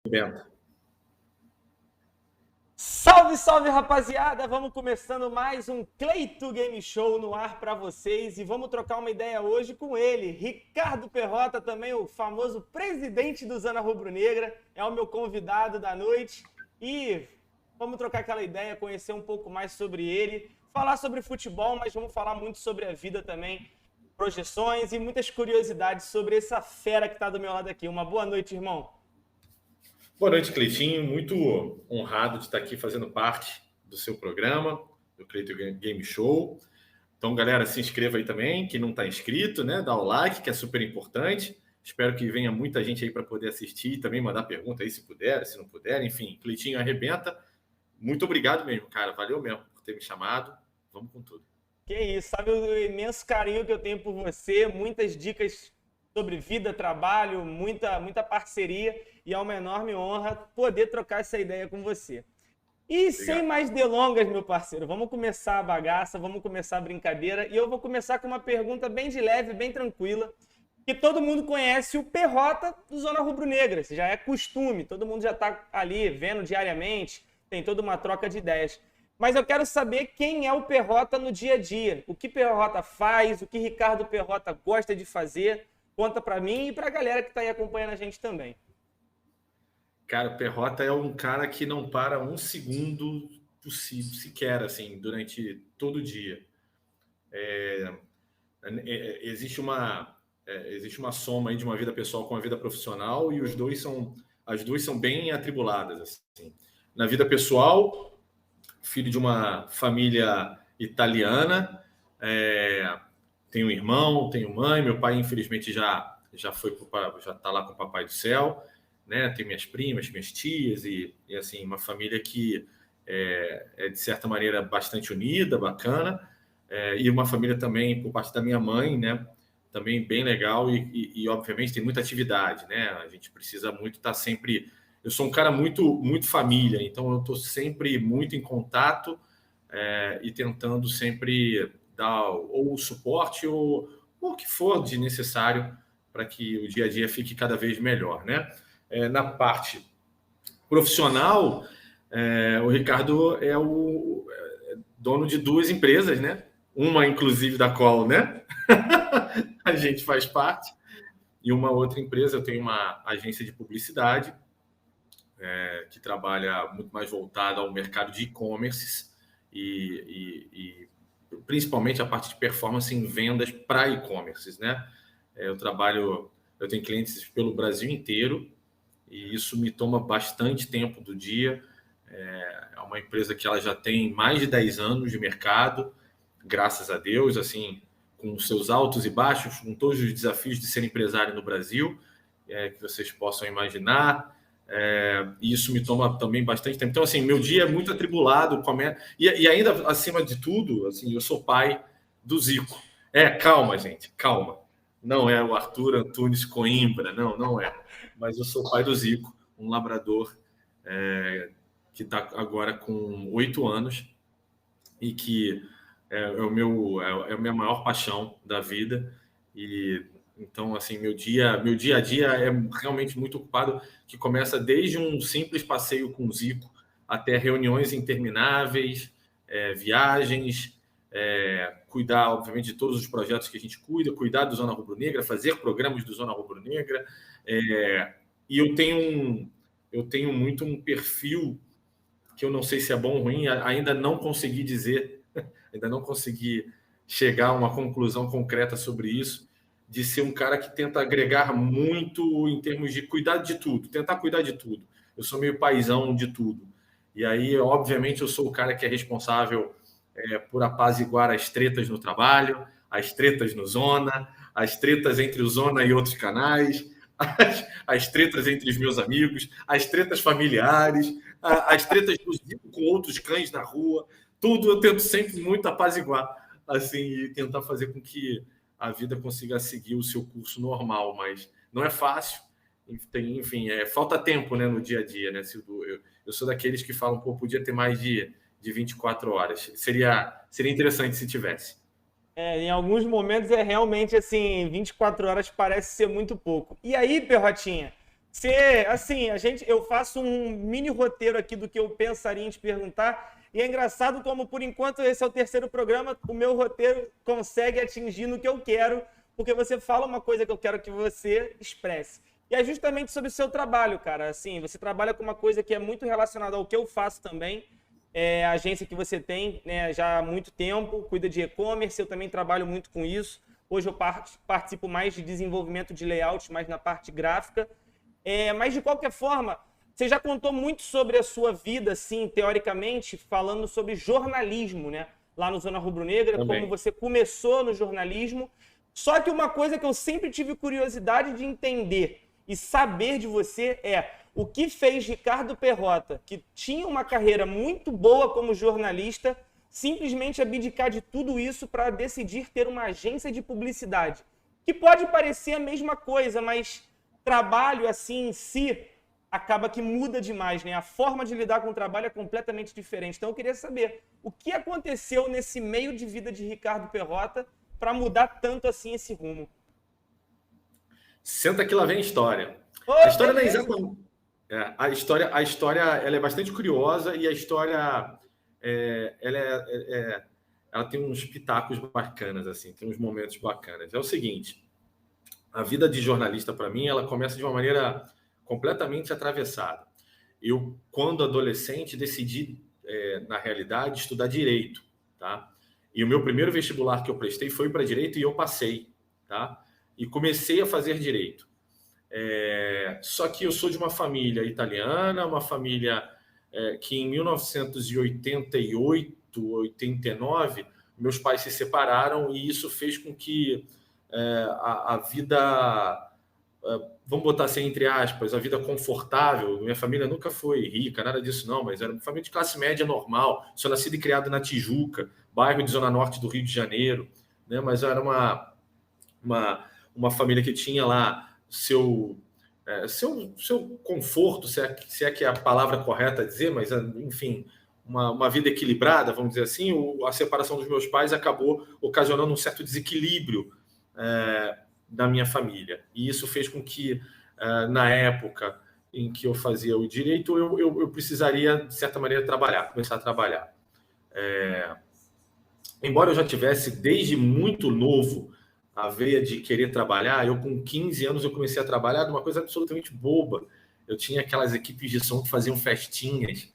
Bento. Salve, salve, rapaziada! Vamos começando mais um Cleito Game Show no ar para vocês e vamos trocar uma ideia hoje com ele, Ricardo Perrota, também o famoso presidente do Zona Rubro Negra, é o meu convidado da noite e vamos trocar aquela ideia, conhecer um pouco mais sobre ele, falar sobre futebol, mas vamos falar muito sobre a vida também, projeções e muitas curiosidades sobre essa fera que está do meu lado aqui. Uma boa noite, irmão. Boa noite, Cleitinho. Muito honrado de estar aqui fazendo parte do seu programa, do Cleito Game Show. Então, galera, se inscreva aí também, quem não está inscrito, né? Dá o like, que é super importante. Espero que venha muita gente aí para poder assistir e também mandar pergunta aí, se puder, se não puder. Enfim, Cleitinho arrebenta. Muito obrigado mesmo, cara. Valeu mesmo por ter me chamado. Vamos com tudo. Que isso, sabe o imenso carinho que eu tenho por você, muitas dicas sobre vida, trabalho, muita parceria e é uma enorme honra poder trocar essa ideia com você. E Obrigado. Sem mais delongas, meu parceiro, vamos começar a bagaça, vamos começar a brincadeira e eu vou começar com uma pergunta bem de leve, bem tranquila, que todo mundo conhece o Perrota do Zona Rubro Negra, isso já é costume, todo mundo já está ali vendo diariamente, tem toda uma troca de ideias. Mas eu quero saber quem é o Perrota no dia a dia. O que Perrota faz, o que Ricardo Perrota gosta de fazer. Conta pra mim e pra galera que tá aí acompanhando a gente também. Cara, o Perrota é um cara que não para um segundo possível, sequer, assim, durante todo o dia. Existe uma soma aí de uma vida pessoal com a vida profissional e as duas são bem atribuladas, assim. Na vida pessoal, filho de uma família italiana, tenho um irmão, tenho mãe, meu pai infelizmente já está lá com o papai do céu, né? Tem minhas primas, minhas tias e assim uma família que é de certa maneira bastante unida, bacana, e uma família também por parte da minha mãe, né? Também bem legal e obviamente tem muita atividade, né? A gente precisa muito estar sempre. Eu sou um cara muito família, então eu estou sempre muito em contato e tentando sempre dar ou o suporte ou o que for de necessário para que o dia a dia fique cada vez melhor, né? Na parte profissional, o Ricardo é o dono de duas empresas, né? Uma, inclusive, da qual, né? a gente faz parte. E uma outra empresa, eu tenho uma agência de publicidade que trabalha muito mais voltada ao mercado de e-commerce e principalmente a parte de performance em vendas para e-commerces, né? Eu tenho clientes pelo Brasil inteiro e isso me toma bastante tempo do dia. É uma empresa que ela já tem mais de 10 anos de mercado, graças a Deus, assim, com seus altos e baixos, com todos os desafios de ser empresário no Brasil, que vocês possam imaginar. E isso me toma também bastante tempo. Então, assim, meu dia é muito atribulado. E ainda, acima de tudo, assim, eu sou pai do Zico. Calma, gente, calma. Não é o Arthur Antunes Coimbra, não é. Mas eu sou pai do Zico, um labrador que está agora com 8 anos e que é a minha maior paixão da vida. E então, assim, meu dia a dia é realmente muito ocupado, que começa desde um simples passeio com o Zico até reuniões intermináveis, viagens, cuidar, obviamente, de todos os projetos que a gente cuidar do Zona Rubro Negra, fazer programas do Zona Rubro Negra. E eu tenho muito um perfil que eu não sei se é bom ou ruim, ainda não consegui dizer, ainda não consegui chegar a uma conclusão concreta sobre isso, de ser um cara que tenta agregar muito em termos de cuidar de tudo, tentar cuidar de tudo. Eu sou meio paizão de tudo. E aí, obviamente, eu sou o cara que é responsável por apaziguar as tretas no trabalho, as tretas no Zona, as tretas entre o Zona e outros canais, as tretas entre os meus amigos, as tretas familiares, as tretas com outros cães na rua. Tudo eu tento sempre muito apaziguar, assim, e tentar fazer com que a vida consiga seguir o seu curso normal, mas não é fácil. Enfim, falta tempo, né, no dia a dia, né? Eu sou daqueles que falam, pô, podia ter mais de 24 horas. Seria interessante se tivesse. Em alguns momentos é realmente assim, 24 horas parece ser muito pouco. E aí, Perrotinha, Assim, eu faço um mini roteiro aqui do que eu pensaria em te perguntar. E é engraçado como, por enquanto, esse é o terceiro programa, o meu roteiro consegue atingir no que eu quero, porque você fala uma coisa que eu quero que você expresse. E é justamente sobre o seu trabalho, cara. Assim, você trabalha com uma coisa que é muito relacionada ao que eu faço também. A agência que você tem, né, já há muito tempo, cuida de e-commerce, eu também trabalho muito com isso. Hoje eu participo mais de desenvolvimento de layout, mais na parte gráfica. Mas, de qualquer forma, você já contou muito sobre a sua vida, assim, teoricamente, falando sobre jornalismo, né? Lá no Zona Rubro Negra, Também. como você começou no jornalismo. Só que uma coisa que eu sempre tive curiosidade de entender e saber de você é o que fez Ricardo Perrota, que tinha uma carreira muito boa como jornalista, simplesmente abdicar de tudo isso para decidir ter uma agência de publicidade. Que pode parecer a mesma coisa, mas trabalho assim em si acaba que muda demais, né? A forma de lidar com o trabalho é completamente diferente. Então eu queria saber o que aconteceu nesse meio de vida de Ricardo Perrota para mudar tanto assim esse rumo. Senta que lá vem a história. Oh, A história não é beleza. exatamente. A história ela é bastante curiosa e a história ela tem uns pitacos bacanas, assim, tem uns momentos bacanas. É o seguinte, a vida de jornalista, para mim, ela começa de uma maneira completamente atravessada. Eu, quando adolescente, decidi, na realidade, estudar Direito, tá? E o meu primeiro vestibular que eu prestei foi para Direito e eu passei, tá? E comecei a fazer Direito. Só que eu sou de uma família italiana, uma família que em 1988, 89, meus pais se separaram e isso fez com que a vida, vamos botar assim entre aspas, a vida confortável, minha família nunca foi rica, nada disso não, mas era uma família de classe média normal, sou nascido e criado na Tijuca, bairro de Zona Norte do Rio de Janeiro, né? Mas era uma família que tinha lá seu conforto, se é que é a palavra correta a dizer, mas enfim, uma vida equilibrada, vamos dizer assim. A separação dos meus pais acabou ocasionando um certo desequilíbrio da minha família. E isso fez com que, na época em que eu fazia o direito, eu precisaria, de certa maneira, começar a trabalhar. Embora eu já tivesse, desde muito novo, a veia de querer trabalhar, eu com 15 anos eu comecei a trabalhar de uma coisa absolutamente boba. Eu tinha aquelas equipes de som que faziam festinhas,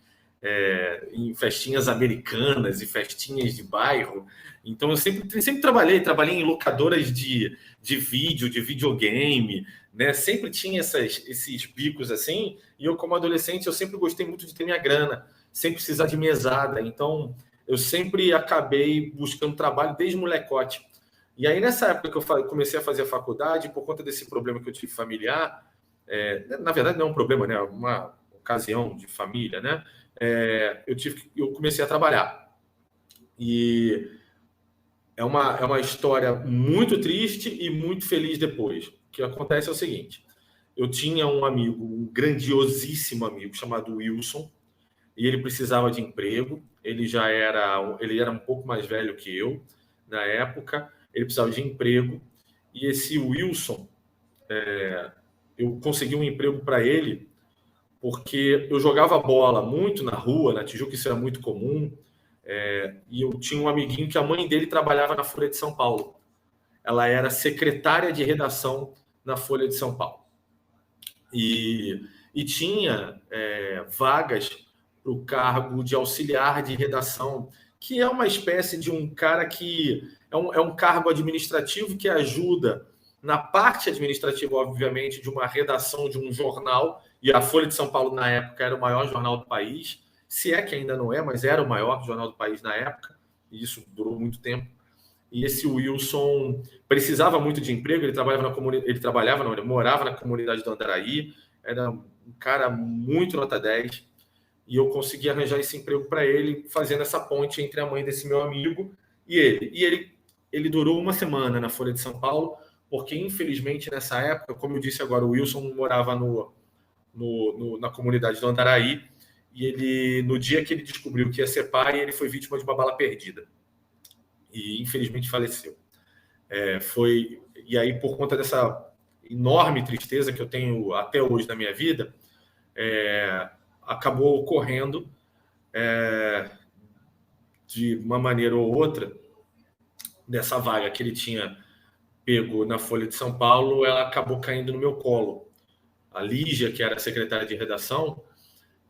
em festinhas americanas e festinhas de bairro. Então eu sempre trabalhei em locadoras de vídeo, de videogame, né? Sempre tinha esses bicos assim, e eu como adolescente eu sempre gostei muito de ter minha grana, sem precisar de mesada. Então eu sempre acabei buscando trabalho desde molecote. E aí, nessa época que eu comecei a fazer a faculdade, por conta desse problema que eu tive familiar, na verdade não é um problema, né? Uma ocasião de família, né? Eu comecei a trabalhar. E é uma história muito triste e muito feliz depois. O que acontece é o seguinte, eu tinha um amigo, um grandiosíssimo amigo, chamado Wilson, e ele precisava de emprego, ele era um pouco mais velho que eu, na época, ele precisava de emprego, e esse Wilson, eu consegui um emprego para ele, porque eu jogava bola muito na rua, na Tijuca, isso era muito comum, e eu tinha um amiguinho que a mãe dele trabalhava na Folha de São Paulo. Ela era secretária de redação na Folha de São Paulo. E tinha vagas para o cargo de auxiliar de redação, que é uma espécie de um cara que é um cargo administrativo que ajuda na parte administrativa, obviamente, de uma redação de um jornal, e a Folha de São Paulo, na época, era o maior jornal do país, se é que ainda não é, mas era o maior jornal do país na época, e isso durou muito tempo. E esse Wilson precisava muito de emprego, ele morava na comunidade do Andaraí, era um cara muito nota 10, e eu consegui arranjar esse emprego para ele, fazendo essa ponte entre a mãe desse meu amigo e ele. E ele durou uma semana na Folha de São Paulo, porque, infelizmente, nessa época, como eu disse agora, o Wilson morava na comunidade do Andaraí, e no dia que ele descobriu que ia ser pai, ele foi vítima de uma bala perdida. E, infelizmente, faleceu. E aí, por conta dessa... enorme tristeza que eu tenho até hoje na minha vida, acabou ocorrendo de uma maneira ou outra, dessa vaga que ele tinha pego na Folha de São Paulo, ela acabou caindo no meu colo. A Lígia, que era a secretária de redação,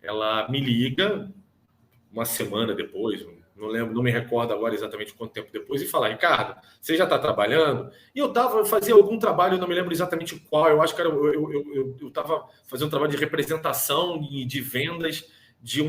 ela me liga uma semana depois, não lembro, não me recordo agora exatamente quanto tempo depois, e fala: Ricardo, você já está trabalhando? E eu fazia algum trabalho, eu não me lembro exatamente qual, eu acho que era, eu estava fazendo um trabalho de representação e de vendas de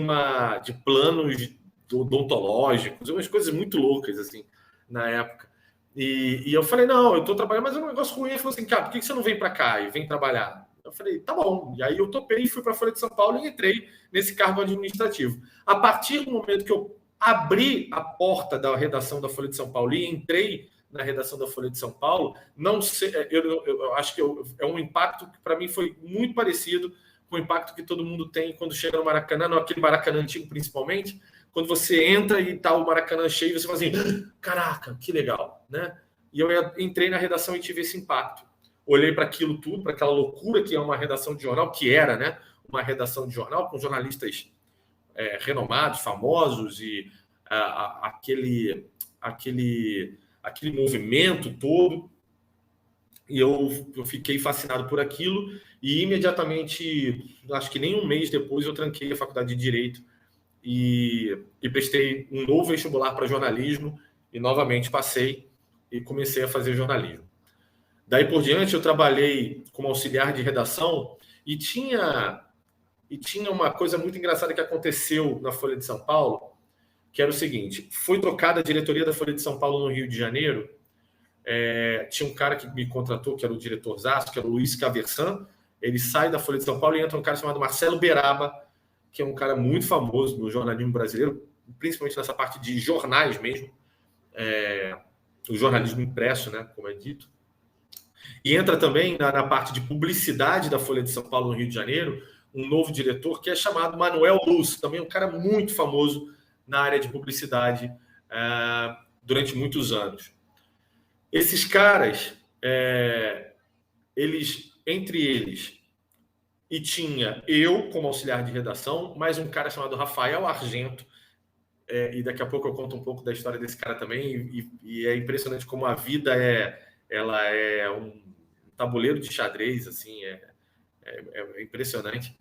planos odontológicos, umas coisas muito loucas, assim, na época. E eu falei: não, eu estou trabalhando, mas é um negócio ruim. Ele falou assim: cara, por que você não vem para cá e vem trabalhar? Eu falei: tá bom. E aí eu topei, fui para a Folha de São Paulo e entrei nesse cargo administrativo. A partir do momento que eu abri a porta da redação da Folha de São Paulo e entrei na redação da Folha de São Paulo, não sei, eu acho que é um impacto que para mim foi muito parecido com o impacto que todo mundo tem quando chega no Maracanã, naquele Maracanã antigo principalmente, quando você entra e tá o Maracanã cheio, você fala assim: caraca, que legal, né? E eu entrei na redação e tive esse impacto. Olhei para aquilo tudo, para aquela loucura que é uma redação de jornal, que era, né, uma redação de jornal com jornalistas renomados, famosos, e aquele movimento todo. E eu fiquei fascinado por aquilo e imediatamente, acho que nem um mês depois, eu tranquei a faculdade de Direito e prestei um novo vestibular para jornalismo e novamente passei e comecei a fazer jornalismo. Daí por diante eu trabalhei como auxiliar de redação e tinha uma coisa muito engraçada que aconteceu na Folha de São Paulo, que era o seguinte: foi trocada a diretoria da Folha de São Paulo no Rio de Janeiro. Tinha um cara que me contratou, que era o diretor Zaço, que era o Luiz Caversan. Ele sai da Folha de São Paulo e entra um cara chamado Marcelo Beraba, que é um cara muito famoso no jornalismo brasileiro, principalmente nessa parte de jornais mesmo, o jornalismo impresso, né, como é dito. E entra também na parte de publicidade da Folha de São Paulo no Rio de Janeiro um novo diretor que é chamado Manuel Luz, também um cara muito famoso na área de publicidade durante muitos anos. Esses caras, entre eles, e tinha eu como auxiliar de redação, mais um cara chamado Rafael Argento, e daqui a pouco eu conto um pouco da história desse cara também, e é impressionante como a vida ela é um tabuleiro de xadrez, assim, é impressionante.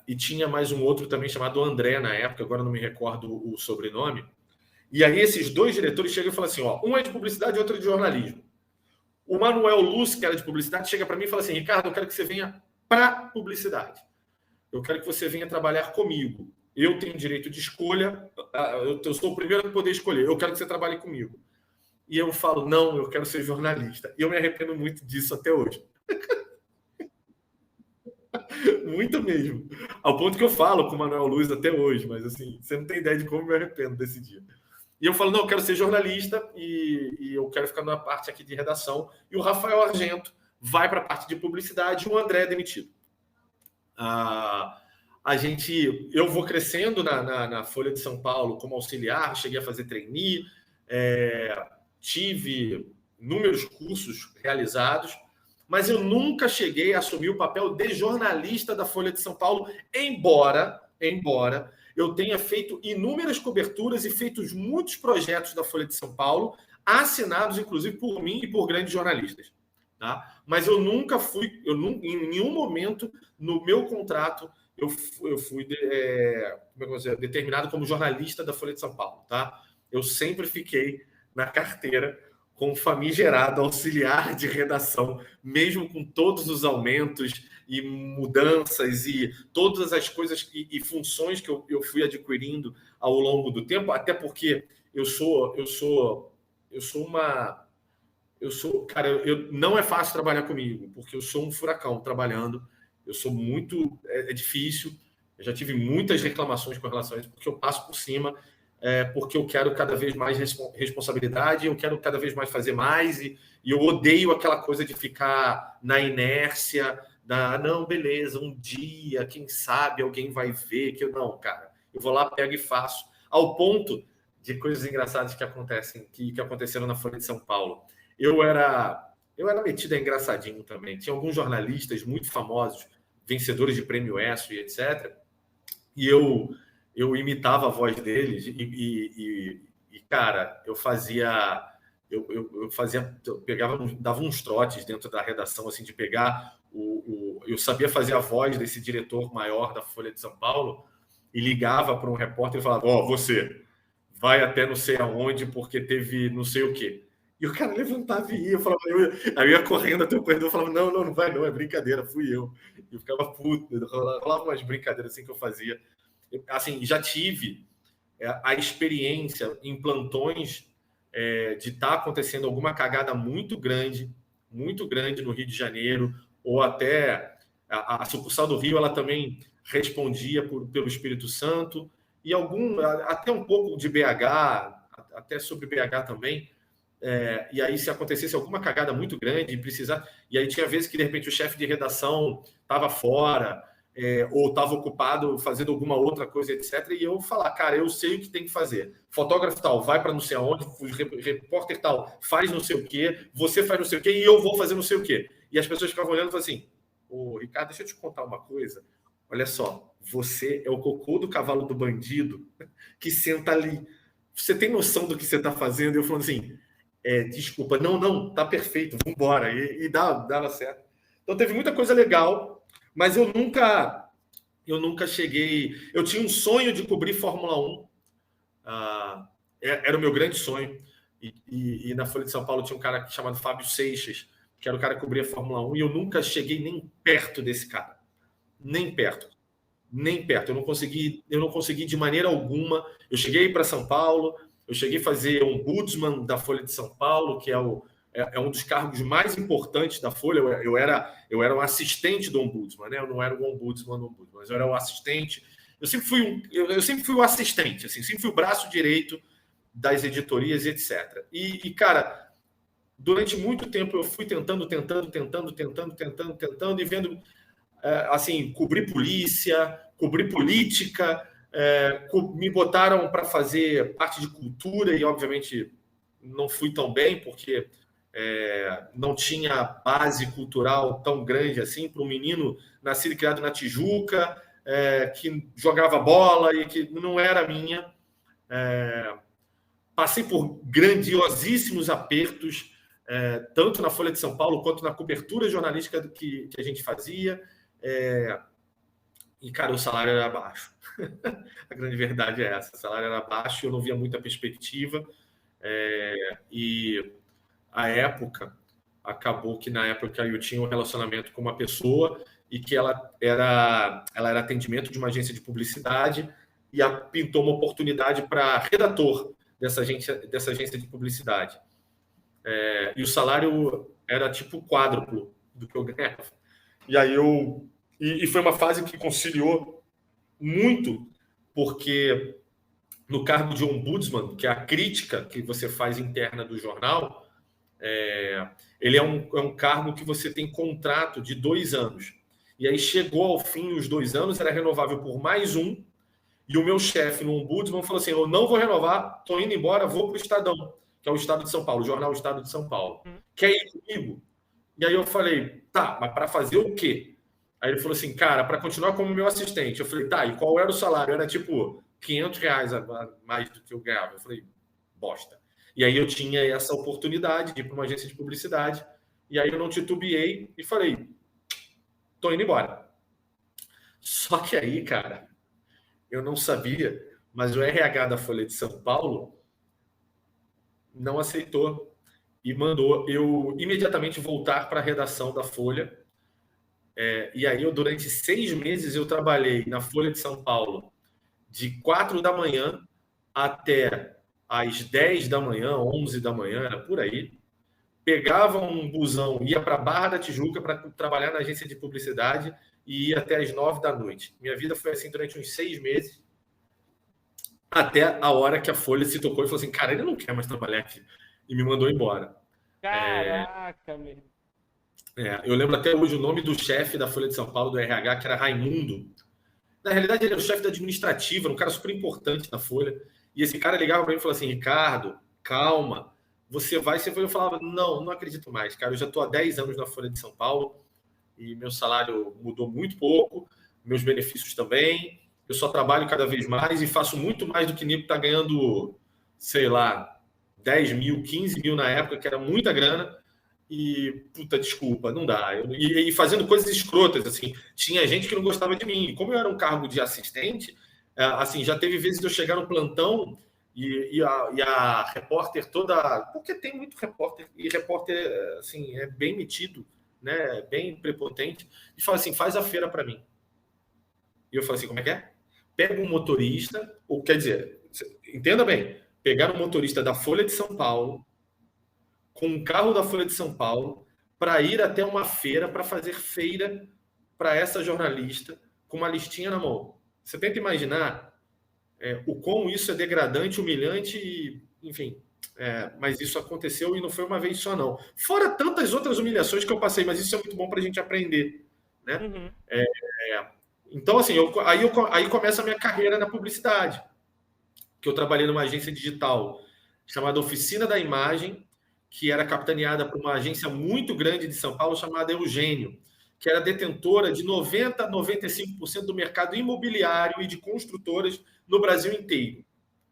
E tinha mais um outro também chamado André na época, agora não me recordo o sobrenome. E aí esses dois diretores chegam e falam assim: ó, um é de publicidade e outro é de jornalismo. O Manuel Luz, que era de publicidade, chega para mim e fala assim: Ricardo, eu quero que você venha para publicidade. Eu quero que você venha trabalhar comigo. Eu tenho direito de escolha, eu sou o primeiro a poder escolher. Eu quero que você trabalhe comigo. E eu falo: não, eu quero ser jornalista. E eu me arrependo muito disso até hoje. Muito mesmo. Ao ponto que eu falo com o Manuel Luz até hoje, mas assim, você não tem ideia de como eu me arrependo desse dia. E eu falo: não, eu quero ser jornalista e eu quero ficar na parte aqui de redação. E o Rafael Argento vai para a parte de publicidade e o André é demitido. Eu vou crescendo na Folha de São Paulo como auxiliar, cheguei a fazer trainee, tive inúmeros cursos realizados, mas eu nunca cheguei a assumir o papel de jornalista da Folha de São Paulo, embora eu tenha feito inúmeras coberturas e feito muitos projetos da Folha de São Paulo, assinados inclusive por mim e por grandes jornalistas. Tá? Mas eu nunca fui, em nenhum momento no meu contrato eu fui determinado como jornalista da Folha de São Paulo. Tá? Eu sempre fiquei na carteira com o famigerado auxiliar de redação, mesmo com todos os aumentos e mudanças e todas as coisas e funções que eu fui adquirindo ao longo do tempo, até porque não é fácil trabalhar comigo, porque eu sou um furacão trabalhando, eu sou muito, é difícil, eu já tive muitas reclamações com relação a isso, porque eu passo por cima, porque eu quero cada vez mais responsabilidade, eu quero cada vez mais fazer mais, e eu odeio aquela coisa de ficar na inércia, não, beleza, um dia, quem sabe alguém vai ver, não, cara, eu vou lá, pego e faço, ao ponto de coisas engraçadas que aconteceram na Folha de São Paulo. Eu era eu era metido a engraçadinho também. Tinha alguns jornalistas muito famosos, vencedores de prêmio ESSO e etc. E eu imitava a voz deles cara, eu pegava, dava uns trotes dentro da redação, assim, de pegar eu sabia fazer a voz desse diretor maior da Folha de São Paulo e ligava para um repórter e falava: você vai até não sei aonde porque teve não sei o quê. E o cara levantava e ia, eu falava, aí eu ia correndo até o corredor e falava: não vai não, é brincadeira, fui eu. E eu ficava puto, rolava umas brincadeiras assim que eu fazia. Assim, já tive a experiência em plantões de estar acontecendo alguma cagada muito grande no Rio de Janeiro, ou até a sucursal do Rio, ela também respondia pelo Espírito Santo, e até um pouco de BH, até sobre BH também. E aí, se acontecesse alguma cagada muito grande e precisar, e aí tinha vezes que de repente o chefe de redação estava fora, ou estava ocupado fazendo alguma outra coisa, etc. E eu falar: cara, eu sei o que tem que fazer. Fotógrafo tal, vai para não sei aonde, repórter tal, faz não sei o quê, você faz não sei o quê, e eu vou fazer não sei o quê. E as pessoas ficavam olhando e falavam assim: ô, Ricardo, deixa eu te contar uma coisa. Olha só, você é o cocô do cavalo do bandido que senta ali. Você tem noção do que você está fazendo? E eu falando assim: desculpa, não, tá perfeito, vamos embora. E dava certo. Então teve muita coisa legal, mas eu nunca cheguei. Eu tinha um sonho de cobrir Fórmula 1. Era o meu grande sonho. E na Folha de São Paulo tinha um cara chamado Fábio Seixas, que era o cara que cobria Fórmula 1, e eu nunca cheguei nem perto desse cara. Nem perto. Eu não consegui de maneira alguma. Eu cheguei para São Paulo, eu cheguei a fazer ombudsman da Folha de São Paulo, que é um dos cargos mais importantes da Folha. Eu era um assistente do ombudsman, né? Eu não era o ombudsman do ombudsman, mas eu era o assistente. Eu sempre fui o assistente, assim, sempre fui o braço direito das editorias e etc. E cara, durante muito tempo eu fui tentando e vendo, assim, cobrir polícia, cobrir política, me botaram para fazer parte de cultura e, obviamente, não fui tão bem, porque não tinha base cultural tão grande assim para um menino nascido e criado na Tijuca, que jogava bola e que não era minha. Passei por grandiosíssimos apertos, tanto na Folha de São Paulo quanto na cobertura jornalística que a gente fazia. E, cara, o salário era baixo. A grande verdade é essa. O salário era baixo, eu não via muita perspectiva. E a época, acabou que na época eu tinha um relacionamento com uma pessoa e que ela era atendimento de uma agência de publicidade e pintou uma oportunidade para redator dessa agência de publicidade. E o salário era tipo quádruplo do que eu ganhava. E aí e foi uma fase que conciliou muito, porque no cargo de ombudsman, que é a crítica que você faz interna do jornal, ele é um cargo que você tem contrato de 2 anos. E aí chegou ao fim os 2 anos, era renovável por mais um, e o meu chefe no ombudsman falou assim: eu não vou renovar, estou indo embora, vou para o Estadão, que é o Estado de São Paulo, o jornal Estado de São Paulo. Quer ir comigo? E aí eu falei: tá, mas para fazer o quê? Aí ele falou assim: cara, para continuar como meu assistente. Eu falei: tá, e qual era o salário? Era tipo R$500 a mais do que eu ganhava. Eu falei: bosta. E aí eu tinha essa oportunidade de ir para uma agência de publicidade, e aí eu não titubeei e falei: tô indo embora. Só que aí, cara, eu não sabia, mas o RH da Folha de São Paulo não aceitou e mandou eu imediatamente voltar para a redação da Folha. E aí, durante 6 meses, eu trabalhei na Folha de São Paulo de 4 da manhã até às 10 da manhã, 11 da manhã, era por aí. Pegava um busão, ia para a Barra da Tijuca para trabalhar na agência de publicidade e ia até às 9 da noite. Minha vida foi assim durante uns 6 meses, até a hora que a Folha se tocou e falou assim: cara, ele não quer mais trabalhar aqui. E me mandou embora. Caraca, meu. Eu lembro até hoje o nome do chefe da Folha de São Paulo, do RH, que era Raimundo. Na realidade, ele era o chefe da administrativa, um cara super importante na Folha. E esse cara ligava para mim e falou assim: Ricardo, calma, você vai, eu falava, não acredito mais, cara, eu já estou há 10 anos na Folha de São Paulo e meu salário mudou muito pouco, meus benefícios também, eu só trabalho cada vez mais e faço muito mais do que Nico está ganhando, sei lá, 10 mil, 15 mil na época, que era muita grana, e, puta, desculpa, não dá. E fazendo coisas escrotas, assim, tinha gente que não gostava de mim. Como eu era um cargo de assistente, assim, já teve vezes de eu chegar no plantão e a repórter toda... Porque tem muito repórter, e repórter, assim, é bem metido, né, bem prepotente, e fala assim, faz a feira para mim. E eu falo assim, como é que é? Pega um motorista, ou quer dizer, entenda bem, pegar um motorista da Folha de São Paulo, com um carro da Folha de São Paulo, para ir até uma feira, para fazer feira para essa jornalista, com uma listinha na mão. Você tenta imaginar o quão isso é degradante, humilhante, e, enfim. Mas isso aconteceu e não foi uma vez só, não. Fora tantas outras humilhações que eu passei, mas isso é muito bom para a gente aprender. Né? Uhum. Então, assim, aí começa a minha carreira na publicidade, que eu trabalhei numa agência digital chamada Oficina da Imagem, que era capitaneada por uma agência muito grande de São Paulo chamada Eugênio, que era detentora de 90% a 95% do mercado imobiliário e de construtoras no Brasil inteiro.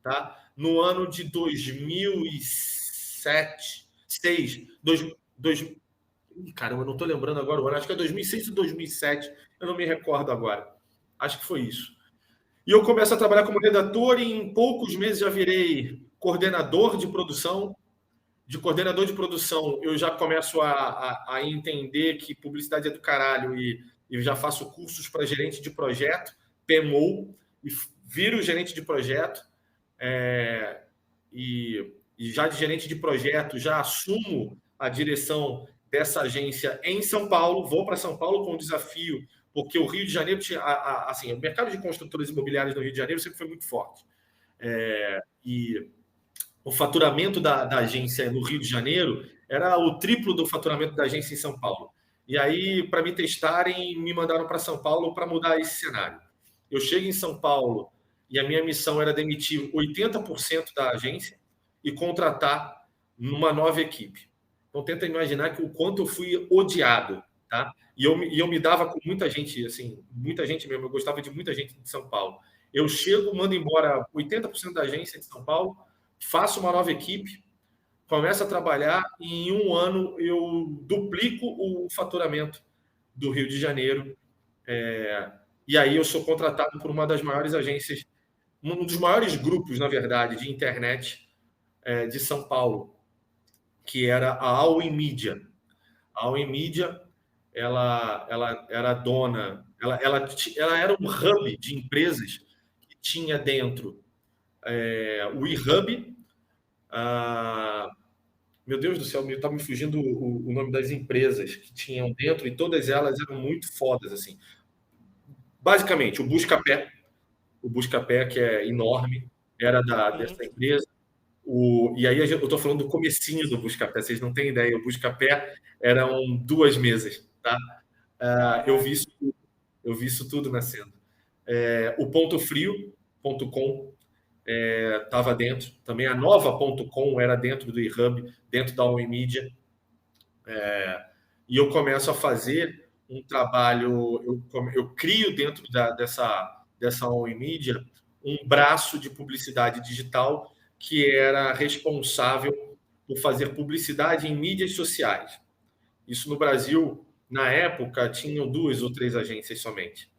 Tá? No ano de 2007, 2006, caramba, eu não estou lembrando agora o ano, acho que é 2006 ou 2007, eu não me recordo agora. Acho que foi isso. E eu começo a trabalhar como redator e em poucos meses já virei coordenador de produção. De coordenador de produção, eu já começo a entender que publicidade é do caralho e já faço cursos para gerente de projeto, PMO, e viro gerente de projeto. E já de gerente de projeto, já assumo a direção dessa agência em São Paulo. Vou para São Paulo com o desafio, porque o Rio de Janeiro tinha, assim, o mercado de construtoras imobiliárias no Rio de Janeiro sempre foi muito forte. E o faturamento da agência no Rio de Janeiro era o triplo do faturamento da agência em São Paulo. E aí, para me testarem, me mandaram para São Paulo para mudar esse cenário. Eu chego em São Paulo e a minha missão era demitir 80% da agência e contratar uma nova equipe. Então, tenta imaginar que o quanto eu fui odiado. Tá? E eu me dava com muita gente, assim, muita gente mesmo. Eu gostava de muita gente de São Paulo. Eu chego, mando embora 80% da agência de São Paulo, faço uma nova equipe, começo a trabalhar e em um ano eu duplico o faturamento do Rio de Janeiro. E aí eu sou contratado por uma das maiores agências, um dos maiores grupos, na verdade, de internet de São Paulo, que era a All In Media. A All In Media, ela era dona, ela era um hub de empresas que tinha dentro o eHub. Meu Deus do céu, está me fugindo o nome das empresas que tinham dentro, e todas elas eram muito fodas, assim. Basicamente, o Buscapé, que é enorme, era dessa empresa. E aí eu estou falando do comecinho do Buscapé, vocês não têm ideia. O Buscapé eram 2 mesas, tá? Eu vi isso tudo nascendo. O Pontofrio.com estava dentro. Também a Nova.com era dentro do eHub, dentro da All In Media. E eu começo a fazer um trabalho, eu crio dentro dessa All In Media um braço de publicidade digital que era responsável por fazer publicidade em mídias sociais. Isso no Brasil, na época, tinham 2 ou 3 agências somente.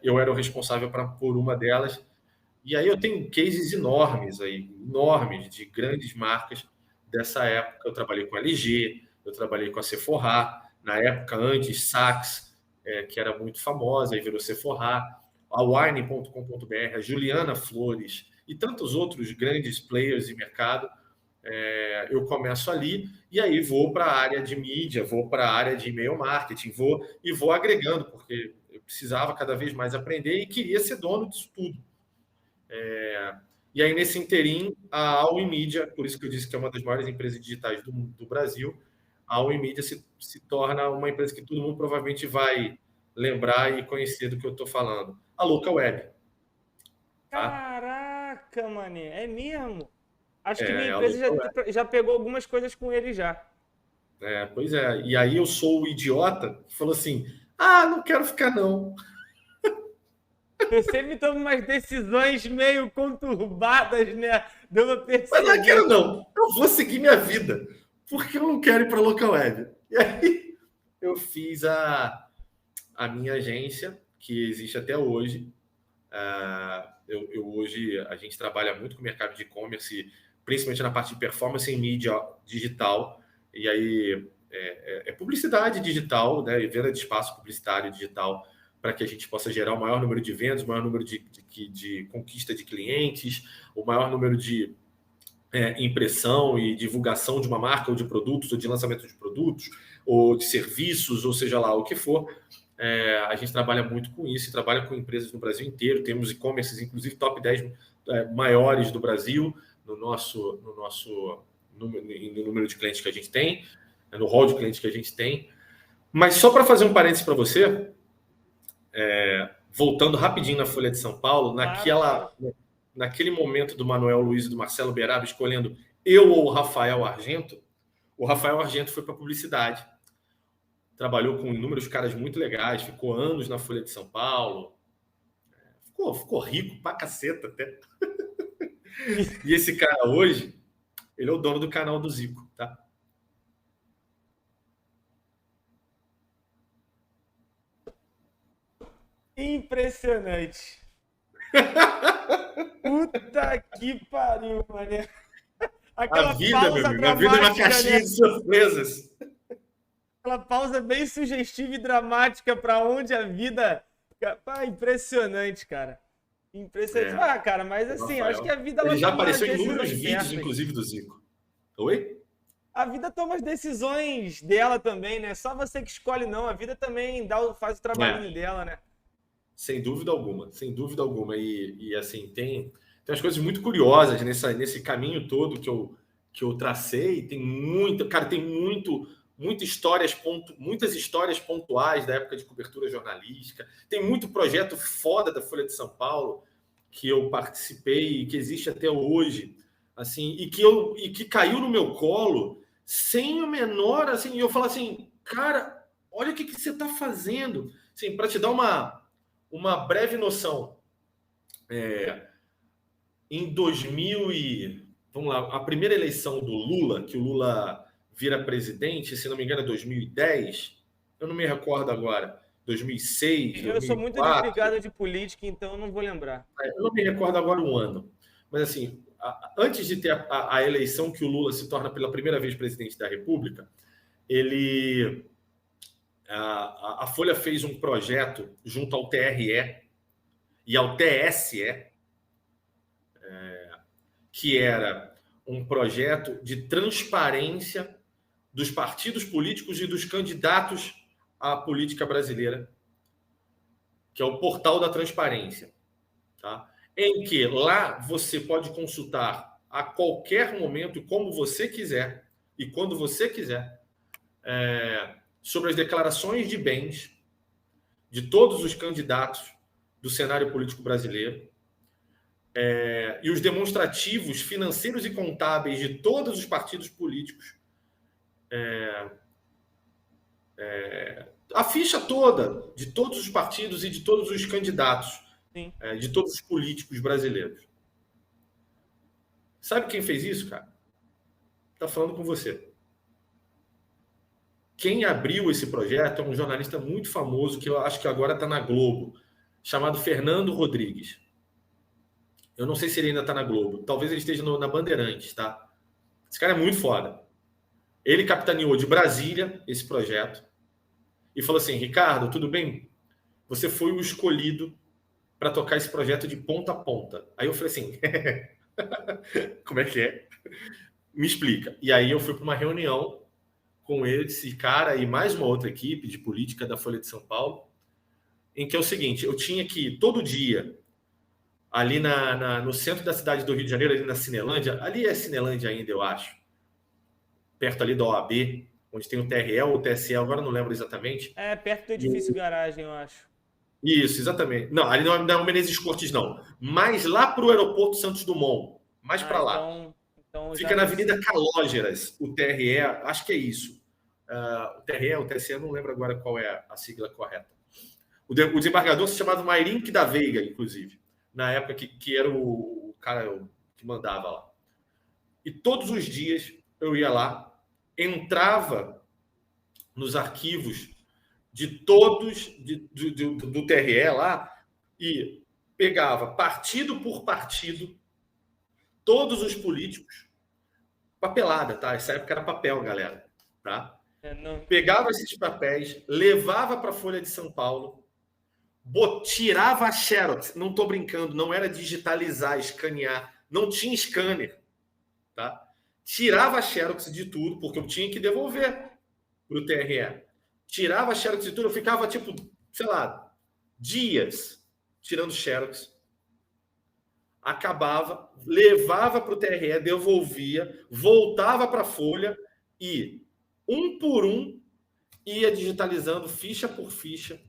Eu era o responsável por uma delas. E aí eu tenho cases enormes de grandes marcas dessa época. Eu trabalhei com a LG, eu trabalhei com a Sephora, na época antes Saks, que era muito famosa, aí virou Sephora, a Wine.com.br, a Juliana Flores e tantos outros grandes players de mercado. Eu começo ali e aí vou para a área de mídia, vou para a área de e-mail marketing, vou agregando, porque eu precisava cada vez mais aprender e queria ser dono disso tudo. E aí, nesse interim, a All In Media, por isso que eu disse que é uma das maiores empresas digitais do Brasil, a All In Media se torna uma empresa que todo mundo provavelmente vai lembrar e conhecer do que eu estou falando. A Local Web. Tá? Caraca, mané, é mesmo? Acho que minha A empresa Local Web. já pegou algumas coisas com ele já. Pois é. E aí eu sou o idiota que falou assim: ah, não quero ficar, não. Eu sempre tomo umas decisões meio conturbadas, né? Deu pra Mas não perceber. quero, não. Eu vou seguir minha vida. Porque eu não quero ir para a Local Web. E aí eu fiz a minha agência, que existe até hoje. Hoje a gente trabalha muito com o mercado de e-commerce, principalmente na parte de performance em mídia digital. E aí é publicidade digital, né? Venda de espaço publicitário digital, para que a gente possa gerar o maior número de vendas, o maior número de conquista de clientes, o maior número de impressão e divulgação de uma marca ou de produtos, ou de lançamento de produtos, ou de serviços, ou seja lá o que for. A gente trabalha muito com isso e trabalha com empresas no Brasil inteiro. Temos e-commerces, inclusive top 10 maiores do Brasil, no número de clientes que a gente tem, no hall de clientes que a gente tem. Mas só para fazer um parênteses para você, voltando rapidinho na Folha de São Paulo, naquele momento do Manuel Luiz e do Marcelo Beraba escolhendo eu ou o Rafael Argento foi para publicidade. Trabalhou com inúmeros caras muito legais, ficou anos na Folha de São Paulo. Ficou rico pra caceta até. E esse cara hoje, ele é o dono do canal do Zico, tá? Impressionante. Puta que pariu, mané. Aquela pausa dramática, a vida é uma caixinha, né, de surpresas. Aquela pausa bem sugestiva e dramática para onde a vida... impressionante, cara. Impressionante. Cara, mas assim, Rafael, acho que a vida... Ele já apareceu em inúmeros vídeos, inclusive, do Zico. Oi? A vida toma as decisões dela também, né? Só você que escolhe, não. A vida também faz o trabalhinho dela, né? Sem dúvida alguma, sem dúvida alguma. E assim, tem umas coisas muito curiosas nesse caminho todo que eu tracei. Tem muito, cara, tem muitas histórias pontuais da época de cobertura jornalística. Tem muito projeto foda da Folha de São Paulo que eu participei e que existe até hoje, assim, e que caiu no meu colo sem o menor, assim, e eu falo assim, cara, olha o que você está fazendo, assim, para te dar uma breve noção. Em 2000 vamos lá, a primeira eleição do Lula, que o Lula vira presidente, se não me engano, é 2010, eu não me recordo agora, 2006, eu 2004. Sou muito desligado de política, então eu não vou lembrar. Eu não me recordo agora o ano, mas assim, antes de ter a eleição que o Lula se torna pela primeira vez presidente da República, a Folha fez um projeto junto ao TRE e ao TSE, que era um projeto de transparência dos partidos políticos e dos candidatos à política brasileira, que é o Portal da Transparência, tá? Em que lá você pode consultar a qualquer momento, como você quiser e quando você quiser, sobre as declarações de bens de todos os candidatos do cenário político brasileiro, e os demonstrativos financeiros e contábeis de todos os partidos políticos, a ficha toda de todos os partidos e de todos os candidatos, de todos os políticos brasileiros. Sabe quem fez isso, cara? Tá falando com você. Quem abriu esse projeto é um jornalista muito famoso, que eu acho que agora está na Globo, chamado Fernando Rodrigues. Eu não sei se ele ainda está na Globo. Talvez ele esteja na Bandeirantes, tá? Esse cara é muito foda. Ele capitaneou de Brasília esse projeto e falou assim, Ricardo, tudo bem? Você foi o escolhido para tocar esse projeto de ponta a ponta. Aí eu falei assim, como é que é? Me explica. E aí eu fui para uma reunião com esse cara e mais uma outra equipe de política da Folha de São Paulo, em que é o seguinte, eu tinha que todo dia, ali no centro da cidade do Rio de Janeiro, ali na Cinelândia, ali é Cinelândia ainda, eu acho, perto ali da OAB, onde tem o TRE ou o TSE, agora não lembro exatamente. Perto do edifício garagem, eu acho. Isso, exatamente. Não, ali não é o Menezes Cortes, não. Mas lá para o aeroporto Santos Dumont, mais para lá. Então, Fica na Avenida Calógeras, o TRE, acho que é isso. O TRE, o TSE, não lembro agora qual é a sigla correta. O desembargador se chamava Mairink da Veiga, inclusive, na época que era o cara que mandava lá. E todos os dias eu ia lá, entrava nos arquivos de todos do TRE lá e pegava partido por partido todos os políticos, papelada, tá? Essa época era papel, galera, tá? Pegava esses papéis, levava para a Folha de São Paulo, tirava a xerox, não tô brincando, não era digitalizar, escanear, não tinha scanner, tá? Tirava a xerox de tudo, porque eu tinha que devolver para o TRE. Tirava a xerox de tudo, eu ficava, tipo, sei lá, dias tirando xerox. Acabava, levava para o TRE, devolvia, voltava para a Folha e, um por um, ia digitalizando ficha por ficha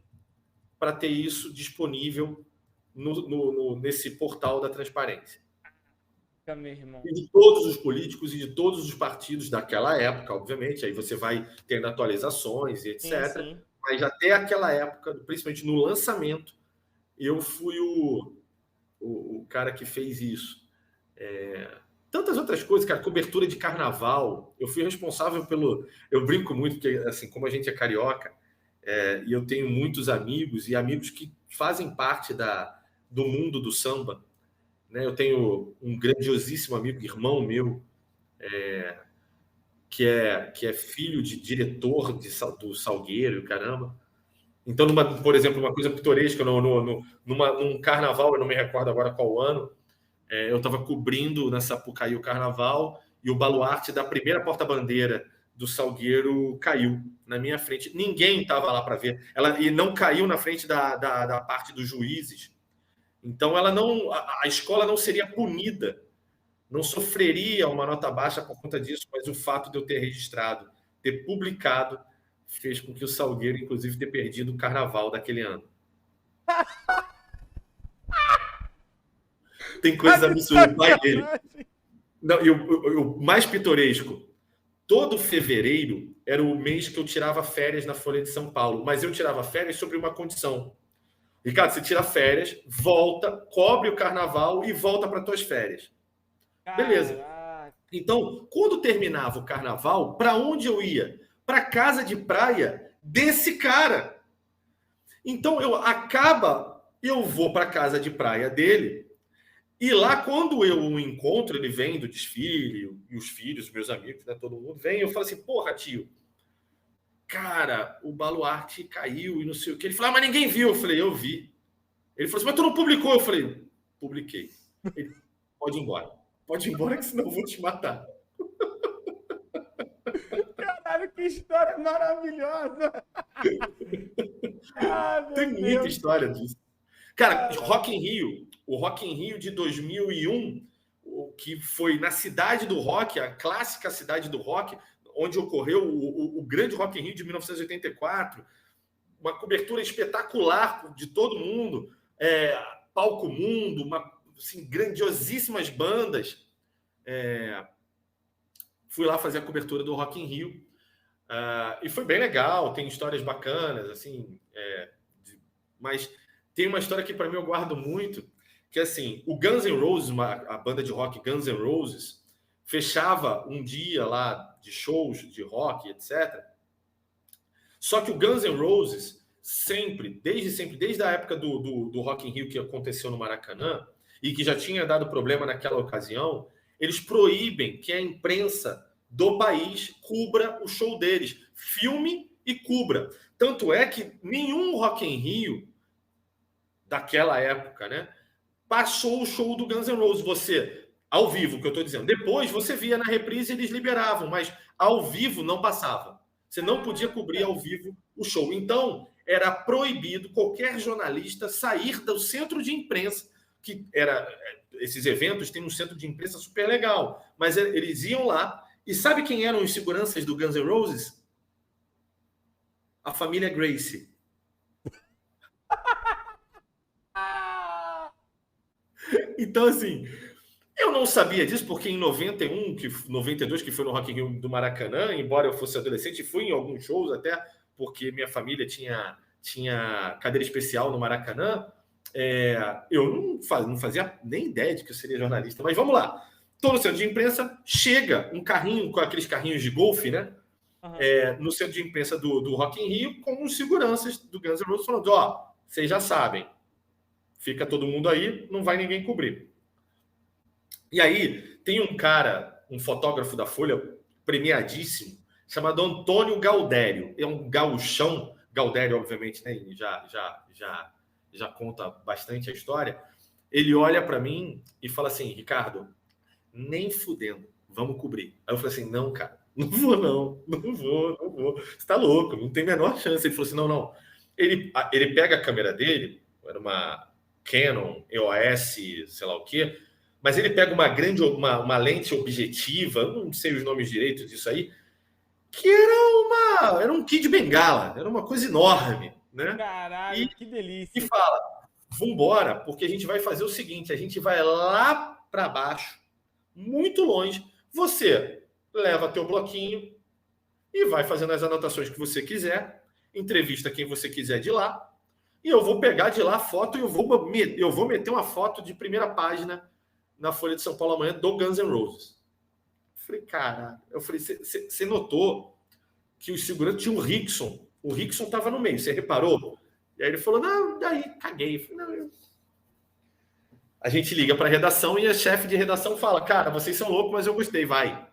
para ter isso disponível nesse portal da transparência. Meu irmão. E de todos os políticos e de todos os partidos daquela época, obviamente, aí você vai tendo atualizações e etc. Sim. Mas até aquela época, principalmente no lançamento, eu fui o cara que fez isso. Tantas outras coisas, cara, cobertura de carnaval. Eu fui responsável pelo... Eu brinco muito, porque assim, como a gente é carioca, e eu tenho muitos amigos e amigos que fazem parte do mundo do samba, né? Eu tenho um grandiosíssimo amigo, irmão meu, que é filho de diretor do Salgueiro, caramba. Então, por exemplo, uma coisa pitoresca, num carnaval, eu não me recordo agora qual ano, eu estava cobrindo na Sapucaí o carnaval e o baluarte da primeira porta-bandeira do Salgueiro caiu na minha frente. Ninguém estava lá para ver. E não caiu na frente da parte dos juízes. Então, a escola não seria punida, não sofreria uma nota baixa por conta disso, mas o fato de eu ter registrado, ter publicado, fez com que o Salgueiro, inclusive, ter perdido o carnaval daquele ano. Tem coisas absurdas. O pai dele. Não, e o mais pitoresco, todo fevereiro era o mês que eu tirava férias na Folha de São Paulo, mas eu tirava férias sobre uma condição. Ricardo, você tira férias, volta, cobre o carnaval e volta para tuas férias. Beleza. Então, quando terminava o carnaval, para onde eu ia? Para casa de praia desse cara. Então, eu vou para casa de praia dele, e lá, quando eu o encontro, ele vem do desfile, e os filhos, meus amigos, né, todo mundo vem, eu falo assim, porra, tio, cara, o baluarte caiu e não sei o que. Ele falou, mas ninguém viu. Eu falei, eu vi. Ele falou assim, mas tu não publicou? Eu falei, publiquei. Ele, pode ir embora que senão eu vou te matar. Caralho, que história maravilhosa! Tem muita história disso. Cara, Rock in Rio, o Rock in Rio de 2001, que foi na cidade do rock, a clássica cidade do rock, onde ocorreu o grande Rock in Rio de 1984, uma cobertura espetacular de todo mundo, Palco Mundo, assim, grandiosíssimas bandas. Fui lá fazer a cobertura do Rock in Rio, e foi bem legal, tem histórias bacanas, assim, mas tem uma história que para mim eu guardo muito, que assim, o Guns N' Roses, a banda de rock Guns N' Roses, fechava um dia lá de shows de rock, etc. Só que o Guns N' Roses desde a época do Rock in Rio que aconteceu no Maracanã, e que já tinha dado problema naquela ocasião, eles proíbem que a imprensa do país cubra o show deles, filme e cubra. Tanto é que nenhum Rock in Rio daquela época, né, passou o show do Guns N' Roses. Você, ao vivo, que eu estou dizendo. Depois você via na reprise e eles liberavam, mas ao vivo não passava. Você não podia cobrir ao vivo o show. Então, era proibido qualquer jornalista sair do centro de imprensa, que era... Esses eventos têm um centro de imprensa super legal, mas eles iam lá, e sabe quem eram os seguranças do Guns N' Roses? A família Gracie. Então, assim, Eu não sabia disso porque em 91, 92, que foi no Rock in Rio do Maracanã, embora eu fosse adolescente, fui em alguns shows até, porque minha família tinha cadeira especial no Maracanã. Eu não fazia nem ideia de que eu seria jornalista. Mas vamos lá. Estou no centro de imprensa, chega um carrinho com aqueles carrinhos de golfe, né? No centro de imprensa do Rock in Rio, com os seguranças do Guns N' Roses falando: ó, vocês já sabem, fica todo mundo aí, não vai ninguém cobrir. E aí tem um cara, um fotógrafo da Folha, premiadíssimo, chamado Antônio Gaudério. É um gauchão. Gaudério, obviamente, né, já conta bastante a história. Ele olha para mim e fala assim: Ricardo, nem fudendo, vamos cobrir. Aí eu falei assim: não, cara, não vou, não vou. Você tá louco, não tem a menor chance. Ele falou assim: não. Ele pega a câmera dele, era uma Canon EOS, sei lá o quê, mas ele pega uma lente objetiva, não sei os nomes direitos disso aí, que era um Kid Bengala, era uma coisa enorme, né? Caralho, que delícia. E fala: vambora, porque a gente vai fazer o seguinte, a gente vai lá para baixo, muito longe, você leva teu bloquinho e vai fazendo as anotações que você quiser, entrevista quem você quiser de lá, e eu vou pegar de lá a foto e eu vou meter uma foto de primeira página na Folha de São Paulo amanhã do Guns N' Roses. Eu falei, você notou que o segurança tinha o Rickson estava no meio, você reparou? E aí ele falou: não, daí, caguei. Eu falei: não. A gente liga para a redação e a chefe de redação fala: cara, vocês são loucos, mas eu gostei, vai.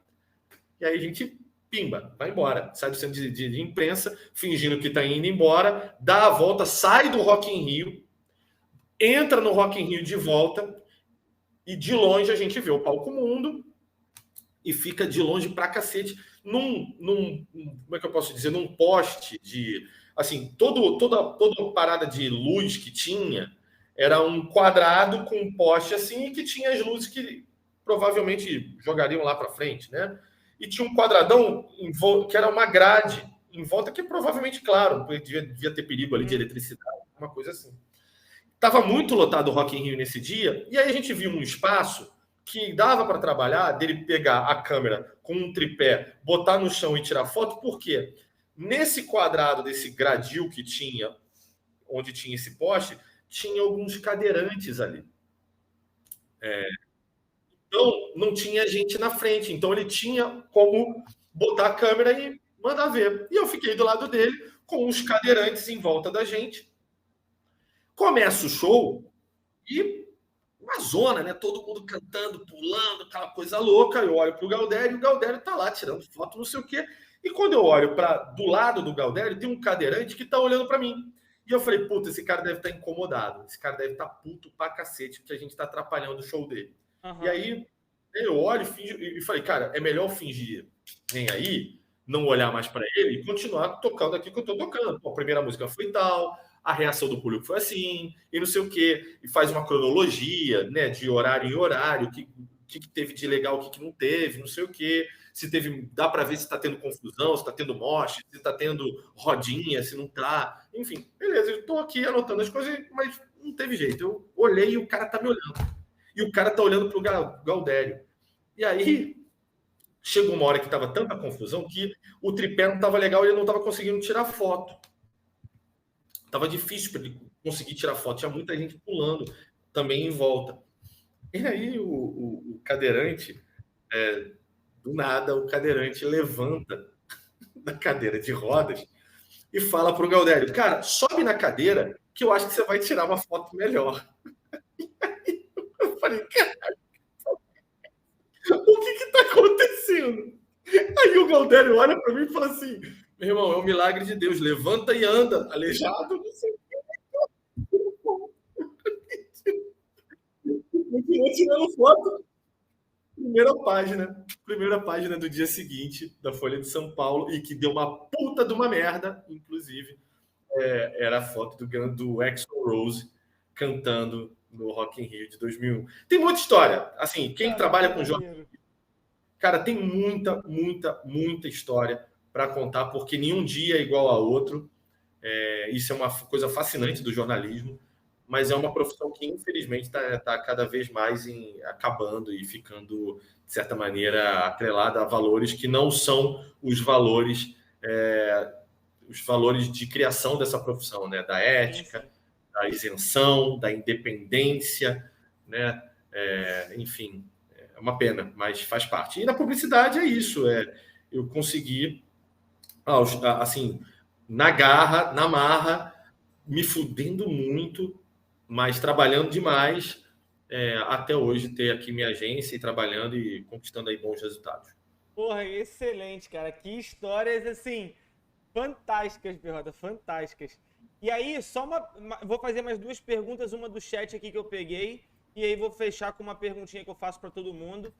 E aí a gente, pimba, vai embora. Sai do centro de imprensa, fingindo que está indo embora, dá a volta, sai do Rock in Rio, entra no Rock in Rio de volta, e de longe a gente vê o palco mundo e fica de longe pra cacete como é que eu posso dizer? Num poste de, assim, toda parada de luz que tinha era um quadrado com um poste assim, e que tinha as luzes que provavelmente jogariam lá para frente, né? E tinha um quadradão que era uma grade em volta, que provavelmente, claro, devia ter perigo ali de eletricidade, uma coisa assim. Estava muito lotado o Rock in Rio nesse dia, e aí a gente viu um espaço que dava para trabalhar, dele pegar a câmera com um tripé, botar no chão e tirar foto. Por quê? Nesse quadrado, desse gradil que tinha, onde tinha esse poste, tinha alguns cadeirantes ali. Então, não tinha gente na frente. Então, ele tinha como botar a câmera e mandar ver. E eu fiquei do lado dele, com os cadeirantes em volta da gente. Começa o show e uma zona, né? Todo mundo cantando, pulando, aquela coisa louca. Eu olho para o Gaudério tá lá tirando foto, não sei o quê. E quando eu olho do lado do Gaudério, tem um cadeirante que tá olhando para mim. E eu falei: puta, esse cara deve estar incomodado. Esse cara deve estar puto pra cacete, porque a gente tá atrapalhando o show dele. Uhum. E aí eu olho e falei: cara, é melhor fingir nem aí, não olhar mais para ele e continuar tocando aqui que eu tô tocando. Pô, a primeira música foi tal, a reação do público foi assim, e não sei o quê. E faz uma cronologia, né, de horário em horário, o que teve de legal, o que não teve, não sei o quê. Se teve, dá para ver se está tendo confusão, se está tendo moche, se está tendo rodinha, se não está. Enfim, beleza, eu estou aqui anotando as coisas, mas não teve jeito. Eu olhei e o cara está me olhando. E o cara está olhando para o Gaudério. E aí chegou uma hora que estava tanta confusão que o tripé não estava legal e ele não estava conseguindo tirar foto. Tava difícil para ele conseguir tirar foto. Tinha muita gente pulando também em volta. E aí o cadeirante, do nada, o cadeirante levanta da cadeira de rodas e fala para o Gaudério: cara, sobe na cadeira que eu acho que você vai tirar uma foto melhor. E aí eu falei: cara, o que está acontecendo? Aí o Gaudério olha para mim e fala assim: meu irmão, é um milagre de Deus, levanta e anda, aleijado, não sei o que. Continua tirando foto. Primeira página do dia seguinte da Folha de São Paulo, e que deu uma puta de uma merda, inclusive, era a foto do Axl Rose cantando no Rock in Rio de 2001. Tem muita história. Assim, quem trabalha com jogos... Cara, tem muita história para contar, porque nenhum dia é igual a outro. Isso é uma coisa fascinante do jornalismo. mas é uma profissão que, infelizmente, está cada vez mais acabando e ficando, de certa maneira, atrelada a valores que não são os valores de criação dessa profissão, né? Da ética, da isenção, da independência, né? Enfim, é uma pena, mas faz parte. E na publicidade é isso, eu consegui, assim, na garra, na marra, me fudendo muito, mas trabalhando demais, até hoje ter aqui minha agência e trabalhando e conquistando aí bons resultados. Porra, excelente, cara. Que histórias, assim, fantásticas, Perrota, fantásticas. E aí, vou fazer mais duas perguntas, uma do chat aqui que eu peguei, e aí vou fechar com uma perguntinha que eu faço para todo mundo.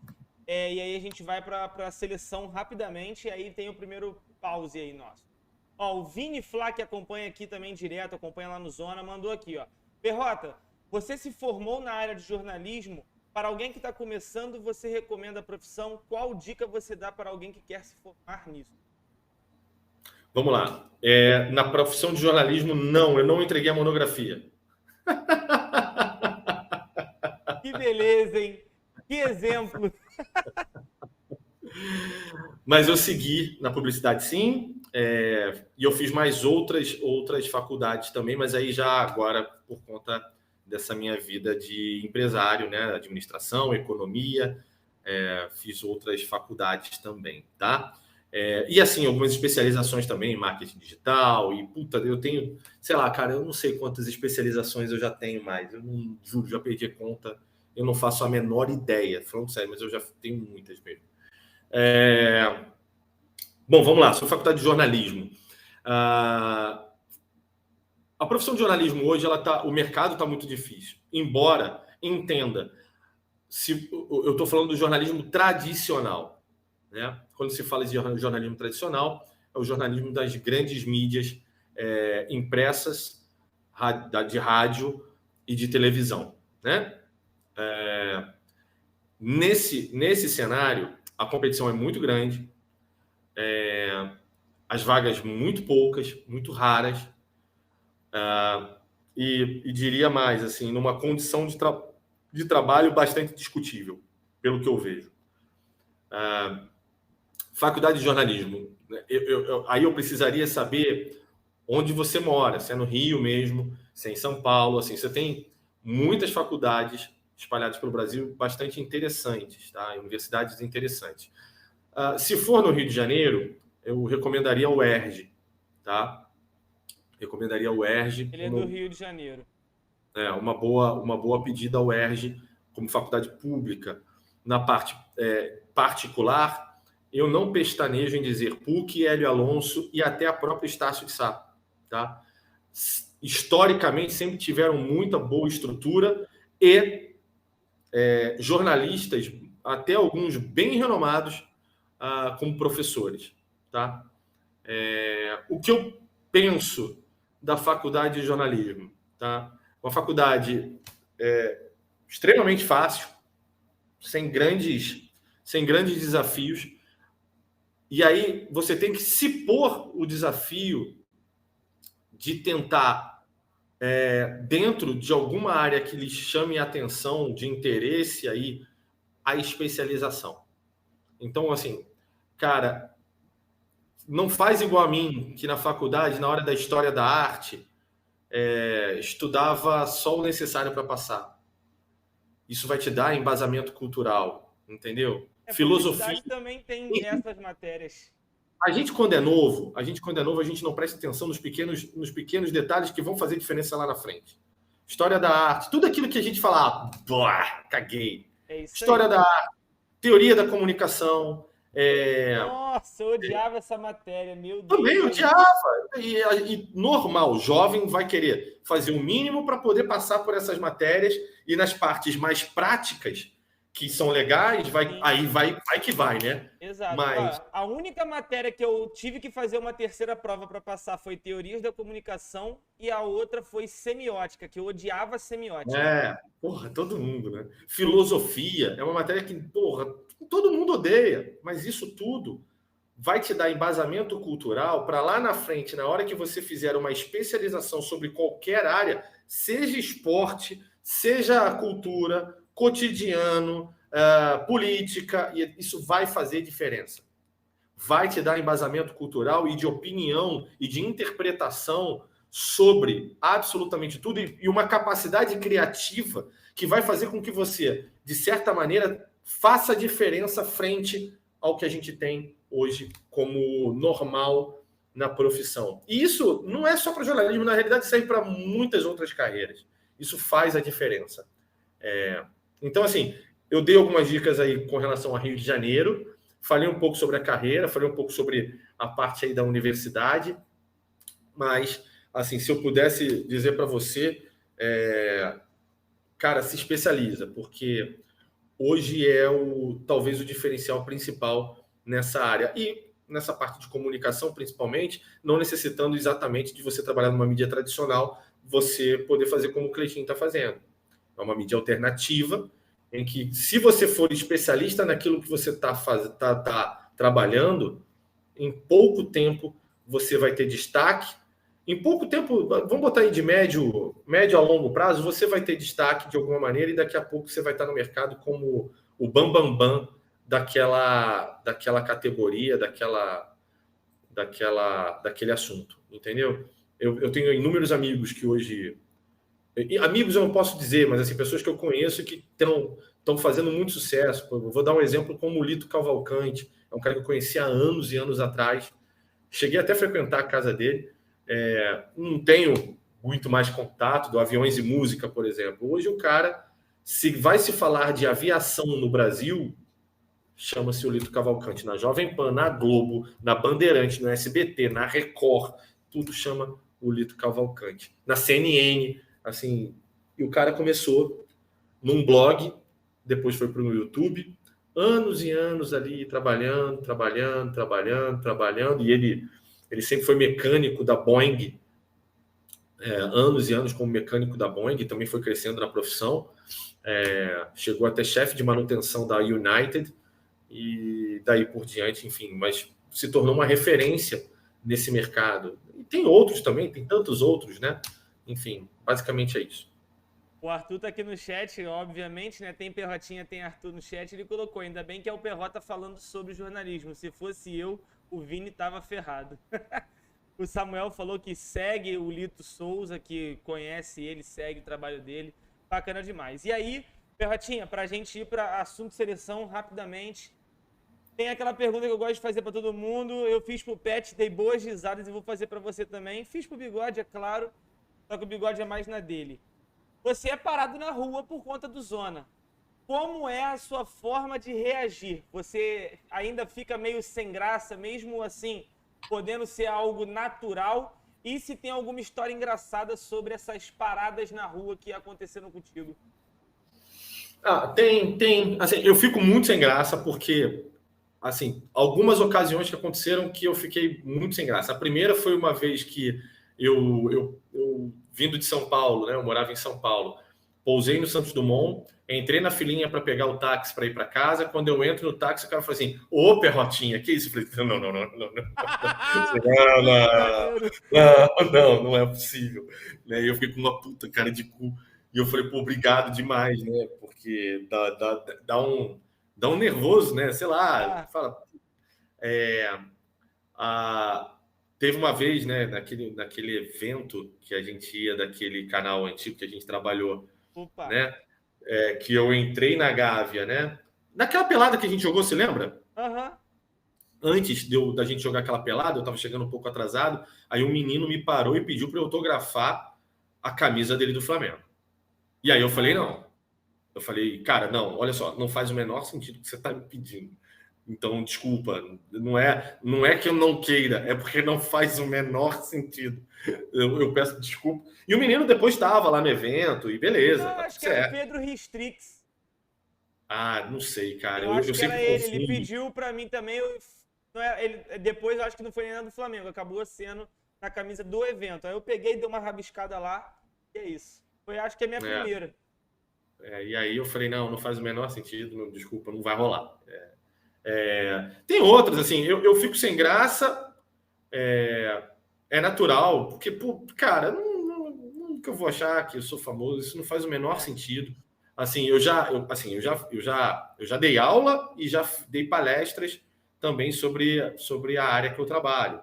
E aí a gente vai para a seleção rapidamente, e aí tem o primeiro pause aí nosso. Ó, o Vini Flá, que acompanha aqui também direto, acompanha lá no Zona, mandou aqui, ó. Perrota, você se formou na área de jornalismo. Para alguém que está começando, você recomenda a profissão? Qual dica você dá para alguém que quer se formar nisso? Vamos lá. Na profissão de jornalismo, não, eu não entreguei a monografia. Que beleza, hein? Que exemplo! Mas eu segui na publicidade, sim, e eu fiz mais outras faculdades também, mas aí já agora, por conta dessa minha vida de empresário, né? Administração, economia, fiz outras faculdades também, tá? E assim, algumas especializações também, marketing digital, e puta, eu tenho, sei lá, cara, eu não sei quantas especializações eu já tenho mais, eu não juro, já perdi a conta, eu não faço a menor ideia, falando sério, mas eu já tenho muitas mesmo. Bom, vamos lá, sou faculdade de jornalismo. A profissão de jornalismo hoje, o mercado está muito difícil, embora, entenda, eu estou falando do jornalismo tradicional, né? Quando se fala de jornalismo tradicional, é o jornalismo das grandes mídias impressas, de rádio e de televisão, né? Nesse cenário, a competição é muito grande, as vagas muito poucas, muito raras, e diria mais, assim, numa condição de trabalho bastante discutível, pelo que eu vejo. Faculdade de jornalismo, aí eu precisaria saber onde você mora, se é no Rio mesmo, se é em São Paulo, assim, você tem muitas faculdades espalhadas pelo Brasil bastante interessantes, tá? Universidades interessantes. Se for no Rio de Janeiro, eu recomendaria o UERJ, tá? Recomendaria o UERJ. Ele é do Rio de Janeiro. Uma boa pedida ao UERJ como faculdade pública. Na parte particular, eu não pestanejo em dizer PUC, Hélio Alonso e até a própria Estácio de Sá, tá? Historicamente, sempre tiveram muita boa estrutura e jornalistas, até alguns bem renomados, como professores, tá? O que eu penso da faculdade de jornalismo, tá? Uma faculdade extremamente fácil, sem grandes desafios, e aí você tem que se pôr o desafio de tentar, dentro de alguma área que lhe chame a atenção, de interesse, aí, a especialização. Então, assim, cara, não faz igual a mim, que na faculdade, na hora da história da arte, estudava só o necessário para passar. Isso vai te dar embasamento cultural, entendeu? Filosofia também tem essas matérias. A gente, quando é novo, a gente não presta atenção nos pequenos detalhes que vão fazer diferença lá na frente. História da arte, tudo aquilo que a gente fala, caguei. História da arte, teoria da comunicação. Nossa, eu odiava essa matéria, meu Deus. Também odiava. E normal, jovem vai querer fazer o mínimo para poder passar por essas matérias, e nas partes mais práticas, que são legais, aí vai que vai, né? Exato. Mas a única matéria que eu tive que fazer uma terceira prova para passar foi teorias da comunicação, e a outra foi semiótica, que eu odiava semiótica. Porra, todo mundo, né? Filosofia é uma matéria que, porra, todo mundo odeia, mas isso tudo vai te dar embasamento cultural para lá na frente, na hora que você fizer uma especialização sobre qualquer área, seja esporte, seja cultura, cotidiano, política, e isso vai fazer diferença. Vai te dar embasamento cultural e de opinião e de interpretação sobre absolutamente tudo e uma capacidade criativa que vai fazer com que você, de certa maneira, faça diferença frente ao que a gente tem hoje como normal na profissão. E isso não é só para jornalismo, na realidade serve para muitas outras carreiras. Isso faz a diferença. Então, assim, eu dei algumas dicas aí com relação a Rio de Janeiro, falei um pouco sobre a carreira, falei um pouco sobre a parte aí da universidade, mas, assim, se eu pudesse dizer para você, cara, se especializa, porque hoje é talvez o diferencial principal nessa área. E nessa parte de comunicação, principalmente, não necessitando exatamente de você trabalhar numa mídia tradicional, você poder fazer como o Cleitinho está fazendo. É uma mídia alternativa, em que, se você for especialista naquilo que você está trabalhando, em pouco tempo você vai ter destaque. Em pouco tempo, vamos botar aí de médio a longo prazo, você vai ter destaque de alguma maneira e daqui a pouco você vai estar no mercado como o bambambam daquela categoria, daquele assunto, entendeu? Eu tenho inúmeros amigos que hoje... Amigos eu não posso dizer, mas assim, pessoas que eu conheço que estão fazendo muito sucesso. Eu vou dar um exemplo como o Lito Cavalcante, é um cara que eu conheci há anos e anos atrás. Cheguei até a frequentar a casa dele. Não tenho muito mais contato do Aviões e Música, por exemplo. Hoje o cara, se vai se falar de aviação no Brasil, chama-se o Lito Cavalcante. Na Jovem Pan, na Globo, na Bandeirante, no SBT, na Record, tudo chama o Lito Cavalcante. Na CNN, assim, e o cara começou num blog, depois foi para o YouTube, anos e anos ali trabalhando, e ele sempre foi mecânico da Boeing, anos e anos como mecânico da Boeing, também foi crescendo na profissão, chegou até chefe de manutenção da United, e daí por diante, enfim, mas se tornou uma referência nesse mercado. E tem outros também, tem tantos outros, né? Enfim, basicamente é isso. O Arthur tá aqui no chat, obviamente, né? Tem Perrotinha, tem Arthur no chat. Ele colocou, ainda bem que é o Perrota falando sobre jornalismo. Se fosse eu, o Vini tava ferrado. O Samuel falou que segue o Lito Souza, que conhece ele, segue o trabalho dele. Bacana demais. E aí, Perrotinha, pra gente ir para assunto seleção rapidamente. Tem aquela pergunta que eu gosto de fazer para todo mundo. Eu fiz pro Pet, dei boas risadas e vou fazer para você também. Fiz pro Bigode, é claro, só que o Bigode é mais na dele. Você é parado na rua por conta do Zona. Como é a sua forma de reagir? Você ainda fica meio sem graça, mesmo assim, podendo ser algo natural? E se tem alguma história engraçada sobre essas paradas na rua que aconteceram contigo? Tem. Assim, eu fico muito sem graça porque, assim, algumas ocasiões que aconteceram que eu fiquei muito sem graça. A primeira foi uma vez que eu vindo de São Paulo, né? Eu morava em São Paulo. Pousei no Santos Dumont, entrei na filinha para pegar o táxi para ir para casa. Quando eu entro no táxi, o cara falou assim: ô, Perrotinha, que isso? Eu falei: não é possível. E eu fiquei com uma puta cara de cu. E eu falei: pô, obrigado demais, né? Porque dá um nervoso, né? Sei lá, fala. Teve uma vez, né, naquele evento que a gente ia, daquele canal antigo que a gente trabalhou, né, que eu entrei na Gávea, né, naquela pelada que a gente jogou, se lembra? Uhum. Antes da gente jogar aquela pelada, eu estava chegando um pouco atrasado, aí um menino me parou e pediu para eu autografar a camisa dele do Flamengo. E aí eu falei, não. Eu falei, cara, não, olha só, não faz o menor sentido o que você está me pedindo. Então, desculpa, não é que eu não queira, é porque não faz o menor sentido. Eu peço desculpa. E o menino depois estava lá no evento, e beleza. Não, acho que era o Pedro Ristrix. Não sei, cara. Eu acho que era ele. Ele pediu para mim também. Depois, eu acho que não foi nem do Flamengo, acabou sendo na camisa do evento. Aí eu peguei, dei uma rabiscada lá, e é isso. Acho que é a minha primeira. E aí eu falei, não faz o menor sentido, desculpa, não vai rolar. Tem outras, assim, eu fico sem graça, é natural, porque, pô, cara, não como que eu vou achar que eu sou famoso? Isso não faz o menor sentido. Assim, eu já dei aula e já dei palestras também sobre a área que eu trabalho.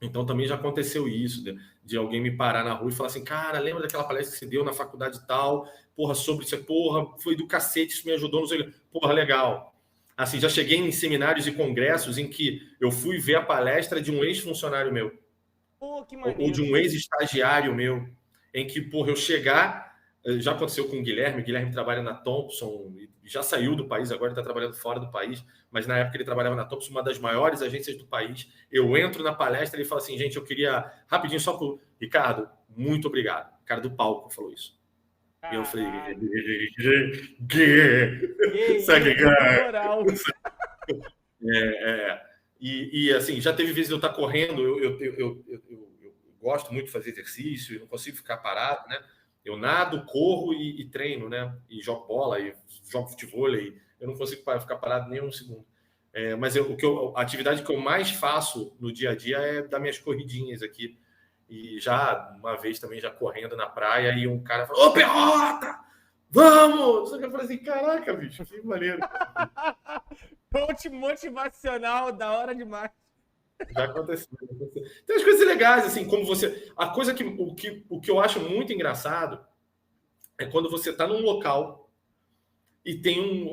Então também já aconteceu isso, de alguém me parar na rua e falar assim, cara, lembra daquela palestra que você deu na faculdade tal? Porra, sobre isso, porra, foi do cacete, isso me ajudou, não sei, porra, legal. Assim, já cheguei em seminários e congressos em que eu fui ver a palestra de um ex-funcionário meu. Pô, que Ou de maneiro. um ex-estagiário meu, em que, porra, eu chegar... Já aconteceu com o Guilherme trabalha na Thompson, já saiu do país, agora está trabalhando fora do país, mas na época ele trabalhava na Thompson, uma das maiores agências do país. Eu entro na palestra e ele fala assim, gente, eu queria, rapidinho, só pro Ricardo, muito obrigado. O cara do palco falou isso. E eu falei, segue, moral. E assim, já teve vezes eu estar correndo, eu gosto muito de fazer exercício, eu não consigo ficar parado, né? Eu nado, corro e treino, né? E jogo bola, e jogo futevôlei. Eu não consigo ficar parado nem um segundo. Mas a atividade que eu mais faço no dia a dia é dar minhas corridinhas aqui. E já, uma vez também, já correndo na praia, e um cara falou, ô, Perrota! Vamos! Eu falei assim, caraca, bicho, que maneiro. Coach motivacional, da hora demais. Já aconteceu. Tem umas coisas legais, assim, como você... O que eu acho muito engraçado é quando você está num local e tem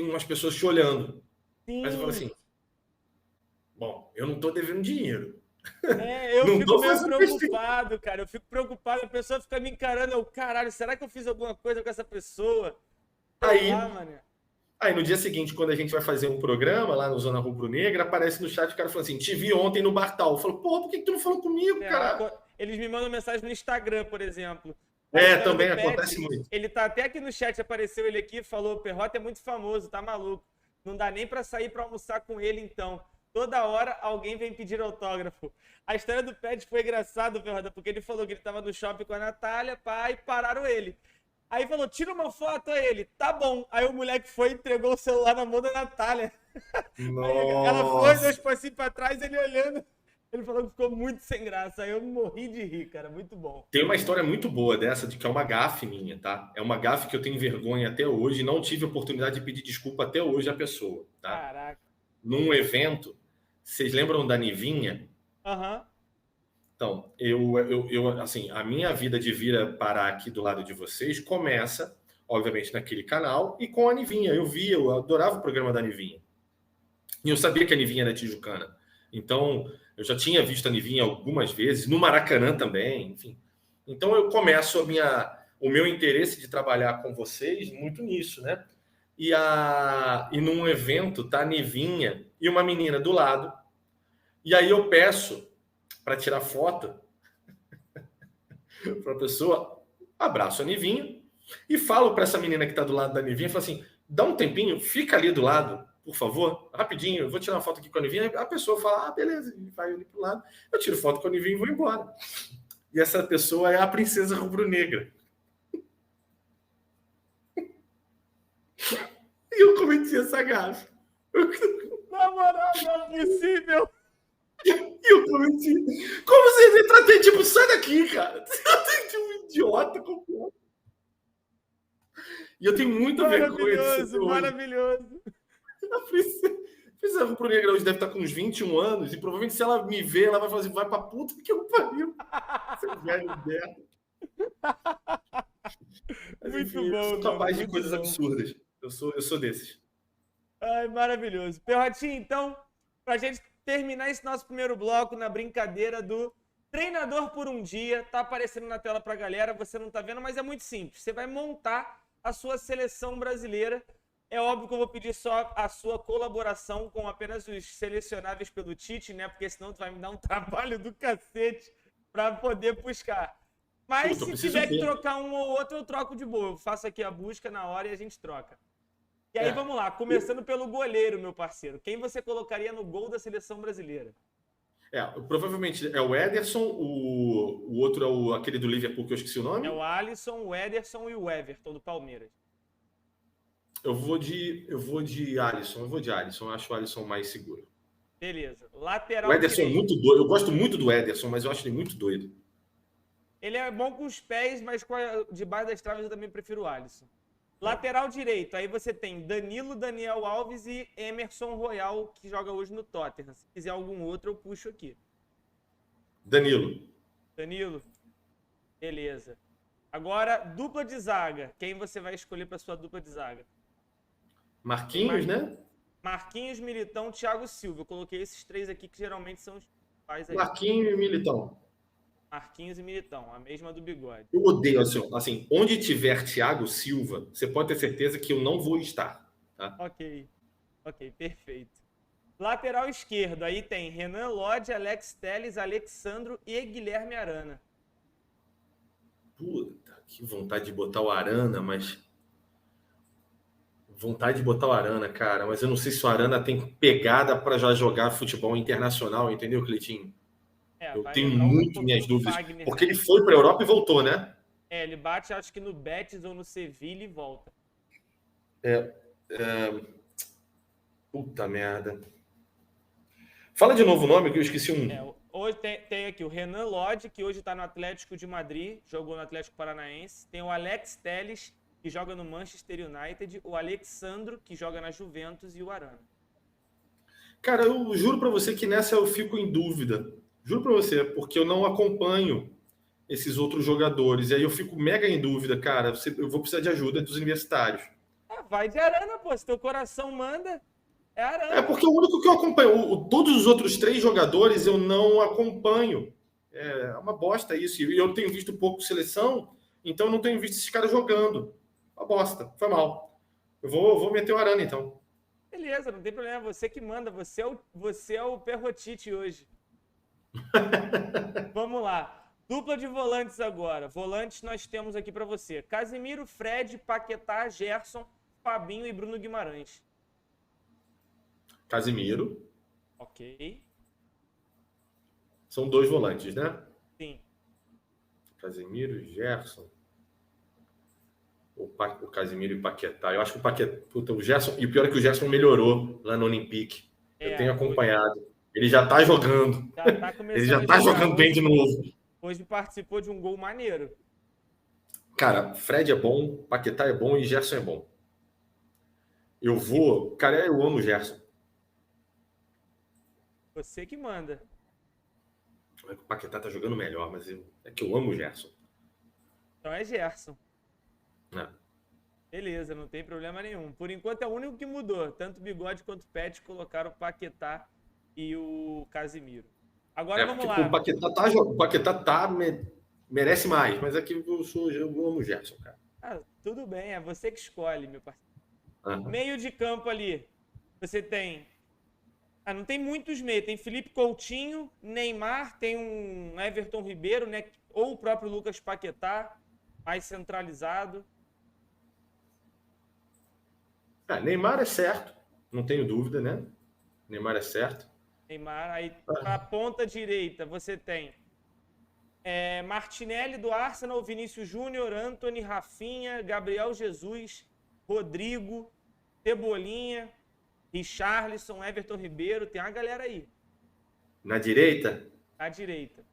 umas pessoas te olhando. Sim. Mas você fala assim, bom, eu não estou devendo dinheiro. Eu fico meio preocupado, cara. Eu fico preocupado, a pessoa fica me encarando. Eu, caralho, será que eu fiz alguma coisa com essa pessoa? Aí no dia seguinte, quando a gente vai fazer um programa lá no Zona Rubro Negra, aparece no chat o cara falando assim, te vi ontem no Bartal. Eu falo, porra, por que tu não falou comigo, cara? Eles me mandam mensagem no Instagram, por exemplo. Também acontece muito. Ele tá até aqui no chat, apareceu ele aqui, falou, Perrota é muito famoso, tá maluco. Não dá nem pra sair pra almoçar com ele, então. Toda hora alguém vem pedir autógrafo. A história do Pet foi engraçada, Perrota, porque ele falou que ele tava no shopping com a Natália, e pararam ele. Aí falou, tira uma foto a ele. Tá bom. Aí o moleque foi e entregou o celular na mão da Natália. Aí ela foi, deu um passinho pra trás, ele olhando. Ele falou que ficou muito sem graça. Aí eu morri de rir, cara. Muito bom. Tem uma história muito boa dessa, de que é uma gafe minha, tá? É uma gafe que eu tenho vergonha até hoje. Não tive oportunidade de pedir desculpa até hoje à pessoa, tá? Caraca. Num evento, vocês lembram da Nivinha? Aham. Então, assim, a minha vida de vir parar aqui do lado de vocês começa, obviamente, naquele canal e com a Nivinha. Eu adorava o programa da Nivinha. E eu sabia que a Nivinha era tijucana. Então, eu já tinha visto a Nivinha algumas vezes, no Maracanã também, enfim. Então, eu começo o meu interesse de trabalhar com vocês muito nisso, né? E num evento tá a Nivinha e uma menina do lado. E aí eu peço para tirar foto para a pessoa, abraço a Nivinha e falo para essa menina que está do lado da Nivinha, falo assim, dá um tempinho, fica ali do lado, por favor, rapidinho, eu vou tirar uma foto aqui com a Nivinha. A pessoa fala, beleza, e vai ali pro lado, eu tiro foto com a Nivinha e vou embora. E essa pessoa é a princesa rubro-negra. E eu cometi essa gafe. Na moral, não é possível. E eu cometi. Como você me tratei? Tipo, sai daqui, cara. Eu tratei de um idiota completo. E eu tenho muita vergonha disso. Maravilhoso. A princesa rubro-negra hoje deve estar com uns 21 anos e provavelmente se ela me ver, ela vai falar assim, vai pra puta que eu pariu. Seu velho merda. Muito enfim, bom. Eu sou capaz de coisas bom. absurdas. Eu sou desses. Ai, maravilhoso. Perrotinho, então, pra gente terminar esse nosso primeiro bloco na brincadeira do treinador por um dia, tá aparecendo na tela pra galera, você não tá vendo, mas é muito simples. Você vai montar a sua seleção brasileira. É óbvio que eu vou pedir só a sua colaboração com apenas os selecionáveis pelo Tite, né? Porque senão tu vai me dar um trabalho do cacete pra poder buscar. Mas se tiver que trocar um ou outro, eu troco de boa. Eu faço aqui a busca na hora e a gente troca. E aí, vamos lá. Começando pelo goleiro, meu parceiro. Quem você colocaria no gol da seleção brasileira? Provavelmente é o Ederson, o outro é aquele do Liverpool que eu esqueci o nome. É o Alisson, o Ederson e o Everton do Palmeiras. Eu vou de Alisson. Eu acho o Alisson mais seguro. Beleza. Lateral o Ederson direito. É muito doido. Eu gosto muito do Ederson, mas eu acho ele muito doido. Ele é bom com os pés, mas debaixo das traves eu também prefiro o Alisson. Lateral direito, aí você tem Danilo, Daniel Alves e Emerson Royal, que joga hoje no Tottenham. Se quiser algum outro, eu puxo aqui. Danilo. Danilo? Beleza. Agora, dupla de zaga. Quem você vai escolher para sua dupla de zaga? Marquinhos, né? Marquinhos, Militão, Thiago Silva. Eu coloquei esses 3 aqui que geralmente são os principais aí. Marquinhos e Militão. Marquinhos e Militão, a mesma do Bigode. Eu odeio, assim, onde tiver Thiago Silva, você pode ter certeza que eu não vou estar. Tá? Ok, perfeito. Lateral esquerdo, aí tem Renan Lodge, Alex Telles, Alexandro e Guilherme Arana. Puta, que vontade de botar o Arana, mas... Vontade de botar o Arana, cara, mas eu não sei se o Arana tem pegada para já jogar futebol internacional, entendeu, Cleitinho? Eu tenho muito minhas dúvidas, Fagner, porque ele foi para a Europa e voltou, né? Ele bate, acho que no Betis ou no Sevilla e volta. Puta merda. Fala de novo o nome, que eu esqueci um. Hoje tem aqui o Renan Lodge, que hoje está no Atlético de Madrid, jogou no Atlético Paranaense. Tem o Alex Telles, que joga no Manchester United. O Alexandro, que joga na Juventus. E o Arana. Cara, eu juro para você que nessa eu fico em dúvida. Juro para você, porque eu não acompanho esses outros jogadores. E aí eu fico mega em dúvida, cara. Eu vou precisar de ajuda dos universitários. Vai de Arana, pô. Se teu coração manda, é Arana. É porque o único que eu acompanho, todos os outros 3 jogadores eu não acompanho. É uma bosta isso. E eu tenho visto pouco seleção, então eu não tenho visto esses caras jogando. Uma bosta. Foi mal. Eu vou meter o Arana, então. Beleza, não tem problema. Você que manda. Você é o Perrotite hoje. Vamos lá. Dupla de volantes agora. Volantes nós temos aqui para você. Casimiro, Fred, Paquetá, Gerson, Fabinho e Bruno Guimarães. Casimiro. Ok. São 2 volantes, né? Sim. Casimiro, Gerson. O Casimiro e Paquetá. Eu acho que o Paquetá... Puta, o Gerson... E o pior é que o Gerson melhorou lá no Olympique. Eu tenho acompanhado. Ele já tá jogando. Ele já tá jogando bem de novo. Hoje participou de um gol maneiro. Cara, Fred é bom, Paquetá é bom e Gerson é bom. Eu vou... Cara, eu amo o Gerson. Você que manda. O Paquetá tá jogando melhor, mas é que eu amo o Gerson. Então é Gerson. Não. Beleza, não tem problema nenhum. Por enquanto é o único que mudou. Tanto o Bigode quanto o Pet colocaram o Paquetá e o Casimiro. Agora vamos lá. O Paquetá merece mais, mas aqui eu amo o Gerson, cara. Tudo bem, é você que escolhe, meu parceiro. Meio de campo ali, você tem... não tem muitos meios. Tem Felipe Coutinho, Neymar, tem um Everton Ribeiro, né? Ou o próprio Lucas Paquetá, mais centralizado. Neymar é certo, não tenho dúvida, né? Neymar é certo. Neymar, aí para a ponta direita você tem Martinelli do Arsenal, Vinícius Júnior, Antony, Rafinha, Gabriel Jesus, Rodrigo, Cebolinha, Richarlison, Everton Ribeiro, tem uma galera aí. Na direita? Na direita.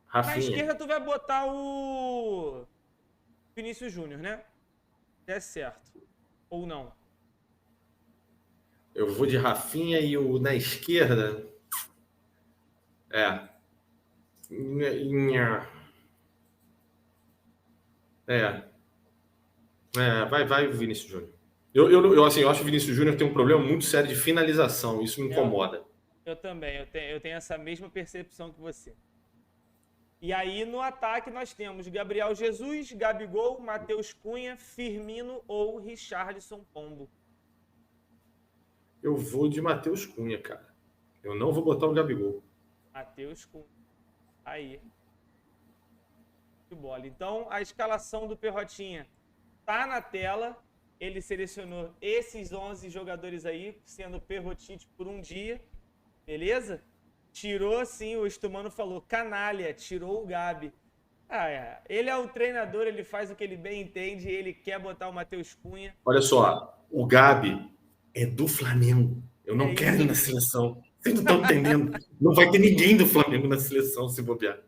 Rafinha. Na esquerda tu vai botar o Vinícius Júnior, né? É certo. Ou não? Eu vou de Rafinha e na esquerda... Vai o Vinícius Júnior. Eu acho que o Vinícius Júnior tem um problema muito sério de finalização. Isso me incomoda. Eu também. Eu tenho essa mesma percepção que você. E aí, no ataque, nós temos Gabriel Jesus, Gabigol, Matheus Cunha, Firmino ou Richarlison Pombo. Eu vou de Matheus Cunha, cara. Eu não vou botar o Gabigol. Matheus Cunha. Aí. Que bola. Então, a escalação do Perrotinha tá na tela. Ele selecionou esses 11 jogadores aí, sendo Perrotite por um dia. Beleza? Tirou, sim, o Stumano falou, canalha, tirou o Gabi. Ele é o treinador, ele faz o que ele bem entende, ele quer botar o Matheus Cunha. Olha só, o Gabi é do Flamengo. Eu não quero ele na seleção. Vocês não estão entendendo. Não vai ter ninguém do Flamengo na seleção se bobear.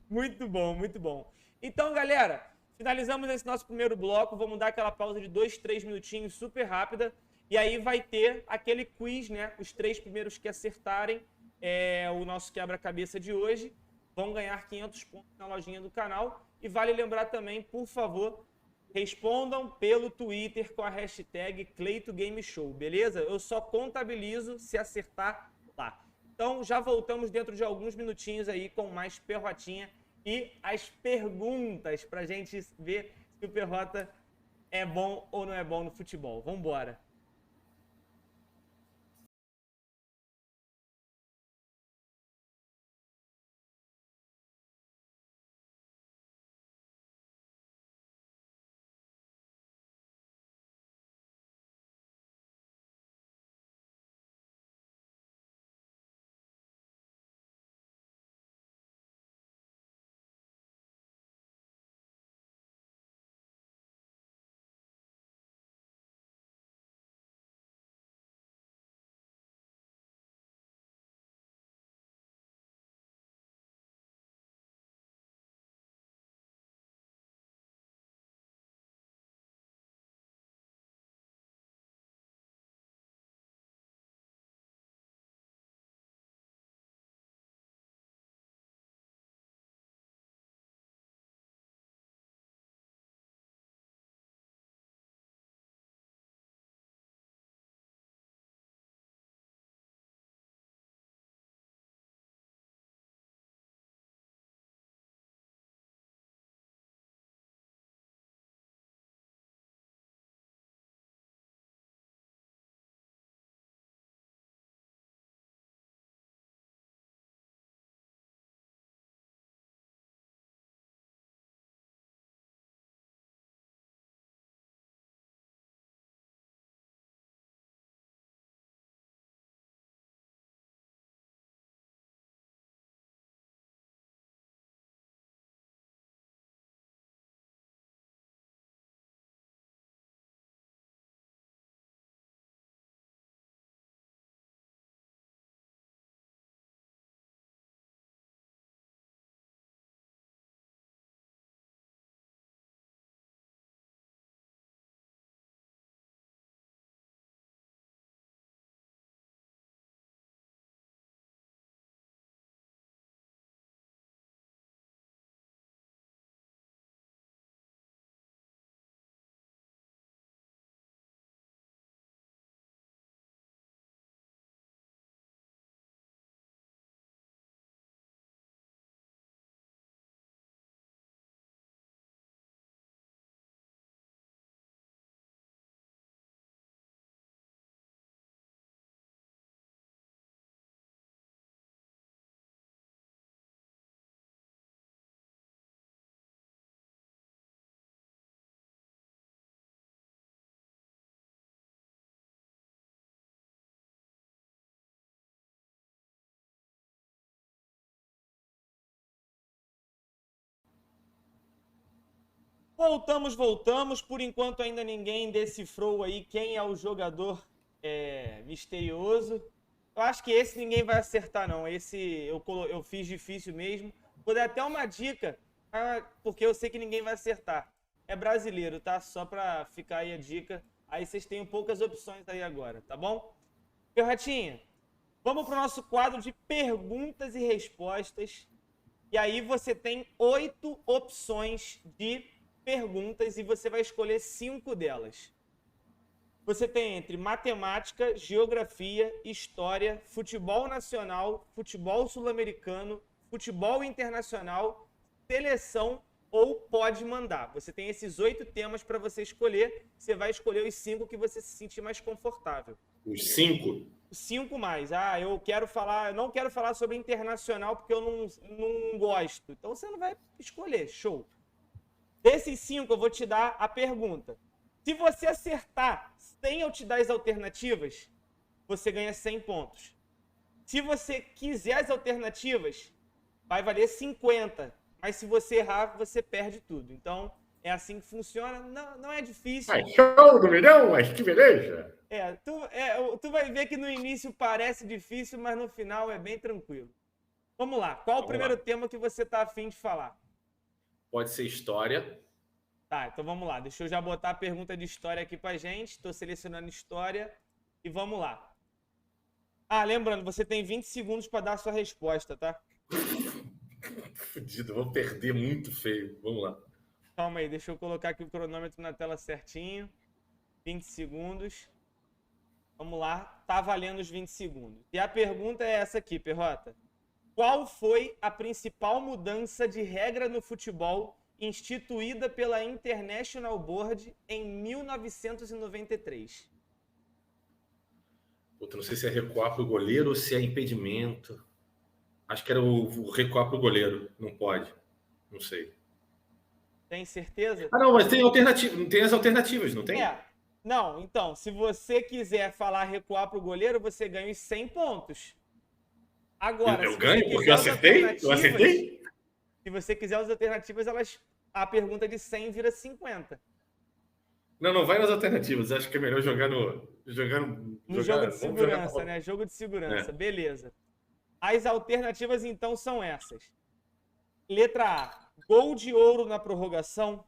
Muito bom, muito bom. Então, galera, finalizamos esse nosso primeiro bloco. Vamos dar aquela pausa de 2, 3 minutinhos super rápida. E aí vai ter aquele quiz, né? Os 3 primeiros que acertarem o nosso quebra-cabeça de hoje vão ganhar 500 pontos na lojinha do canal. E vale lembrar também, por favor, respondam pelo Twitter com a hashtag CleitoGameShow, beleza? Eu só contabilizo se acertar lá. Então, já voltamos dentro de alguns minutinhos aí com mais Perrotinha e as perguntas pra gente ver se o Perrota é bom ou não é bom no futebol. Vambora! Voltamos. Por enquanto ainda ninguém decifrou aí quem é o jogador misterioso. Eu acho que esse ninguém vai acertar, não. Esse eu fiz difícil mesmo. Vou dar até uma dica, porque eu sei que ninguém vai acertar. É brasileiro, tá? Só pra ficar aí a dica. Aí vocês têm poucas opções aí agora, tá bom? Perrotinha, vamos pro nosso quadro de perguntas e respostas. E aí você tem 8 opções de perguntas e você vai escolher 5 delas. Você tem entre matemática, geografia, história, futebol nacional, futebol sul-americano, futebol internacional, seleção ou pode mandar. Você tem esses 8 temas para você escolher. Você vai escolher os 5 que você se sentir mais confortável. Os 5? 5 mais. Eu não quero falar sobre internacional porque eu não gosto. Então você não vai escolher. Show. Desses 5 eu vou te dar a pergunta. Se você acertar sem eu te dar as alternativas, você ganha 100 pontos. Se você quiser as alternativas, vai valer 50. Mas se você errar, você perde tudo. Então, é assim que funciona. Não é difícil. Show do milhão, mas que beleza! Tu vai ver que no início parece difícil, mas no final é bem tranquilo. Vamos lá. Qual o Vamos primeiro lá. tema que você tá afim de falar? Pode ser história. Tá, então vamos lá. Deixa eu já botar a pergunta de história aqui pra gente. Estou selecionando história e vamos lá. Lembrando, você tem 20 segundos para dar a sua resposta, tá? Fudido, vou perder muito feio. Vamos lá. Calma aí, deixa eu colocar aqui o cronômetro na tela certinho. 20 segundos. Vamos lá, tá valendo os 20 segundos. E a pergunta é essa aqui, Perrota. Qual foi a principal mudança de regra no futebol instituída pela International Board em 1993? Puta, não sei se é recuar pro goleiro ou se é impedimento. Acho que era o recuar pro goleiro. Não pode. Não sei. Tem certeza? Não, mas tem alternativa. Tem as alternativas, não tem? Não, então, se você quiser falar recuar pro goleiro, você ganha os 100 pontos. Agora, eu ganho porque eu acertei? Eu acertei? Se você quiser as alternativas, a pergunta de 100 vira 50. Não vai nas alternativas. Acho que é melhor jogar no jogo de segurança, né? Jogo de segurança. Beleza. As alternativas, então, são essas. Letra A, gol de ouro na prorrogação.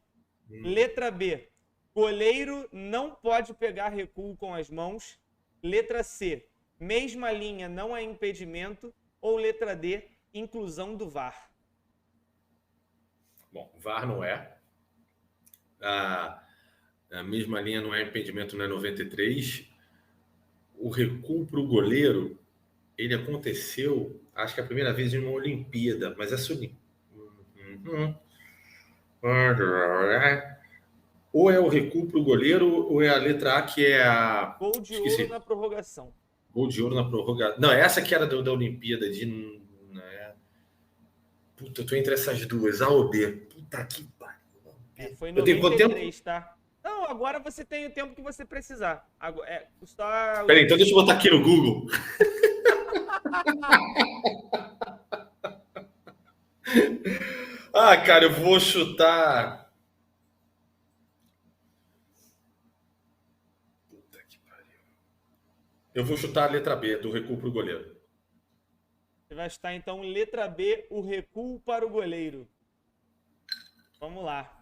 Letra B, goleiro não pode pegar recuo com as mãos. Letra C, mesma linha não é impedimento. Ou letra D, inclusão do VAR. Bom, VAR não é. A mesma linha não é impedimento, não é 93. O recuo para o goleiro, ele aconteceu, acho que a primeira vez em uma Olimpíada, mas essa ou é o recuo para o goleiro, ou é a letra A, que é a... Gol de ouro na prorrogação. Gol de ouro na prorrogação. Não, essa que era da Olimpíada de... Puta, eu tô entre essas duas, A ou B. Puta que pariu. Foi em 93, tá? Não, agora você tem o tempo que você precisar. Peraí, então deixa eu botar aqui no Google. Cara, eu vou chutar... Puta que pariu. Eu vou chutar a letra B, do recuo pro goleiro. Você vai estar, então, letra B, o recuo para o goleiro. Vamos lá.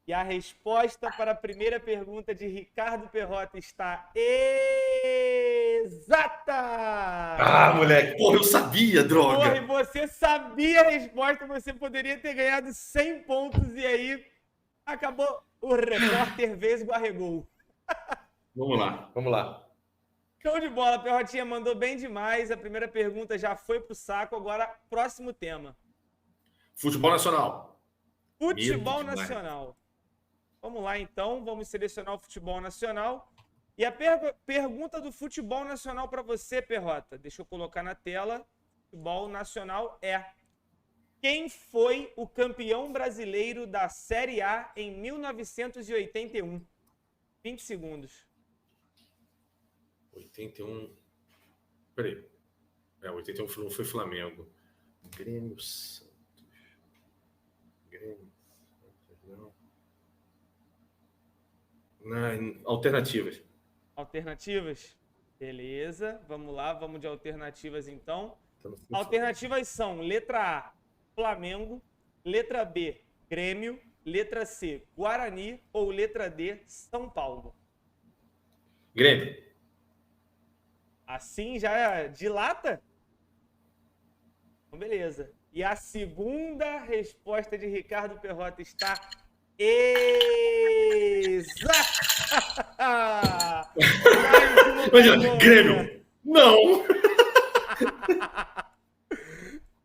E a resposta para a primeira pergunta de Ricardo Perrota está exata! Moleque, porra, eu sabia, droga! Porra, e você sabia a resposta, você poderia ter ganhado 100 pontos e aí acabou o repórter Vesgo arregou. Vamos lá. Show de bola, Perrotinha mandou bem demais. A primeira pergunta já foi pro saco. Agora, próximo tema. Futebol nacional. Futebol nacional. Vamos lá, então. Vamos selecionar o futebol nacional. E a pergunta do futebol nacional para você, Perrota. Deixa eu colocar na tela. Futebol nacional é: quem foi o campeão brasileiro da Série A em 1981? 20 segundos. 81. Peraí. 81 não foi Flamengo. Grêmio Santos. Não. Alternativas. Alternativas? Beleza. Vamos lá. Vamos de alternativas, então. Alternativas são: letra A, Flamengo. Letra B, Grêmio. Letra C, Guarani. Ou letra D, São Paulo. Grêmio. Assim já dilata? Então, beleza. E a segunda resposta de Ricardo Perrota está exata! Imagina, Grêmio. Não!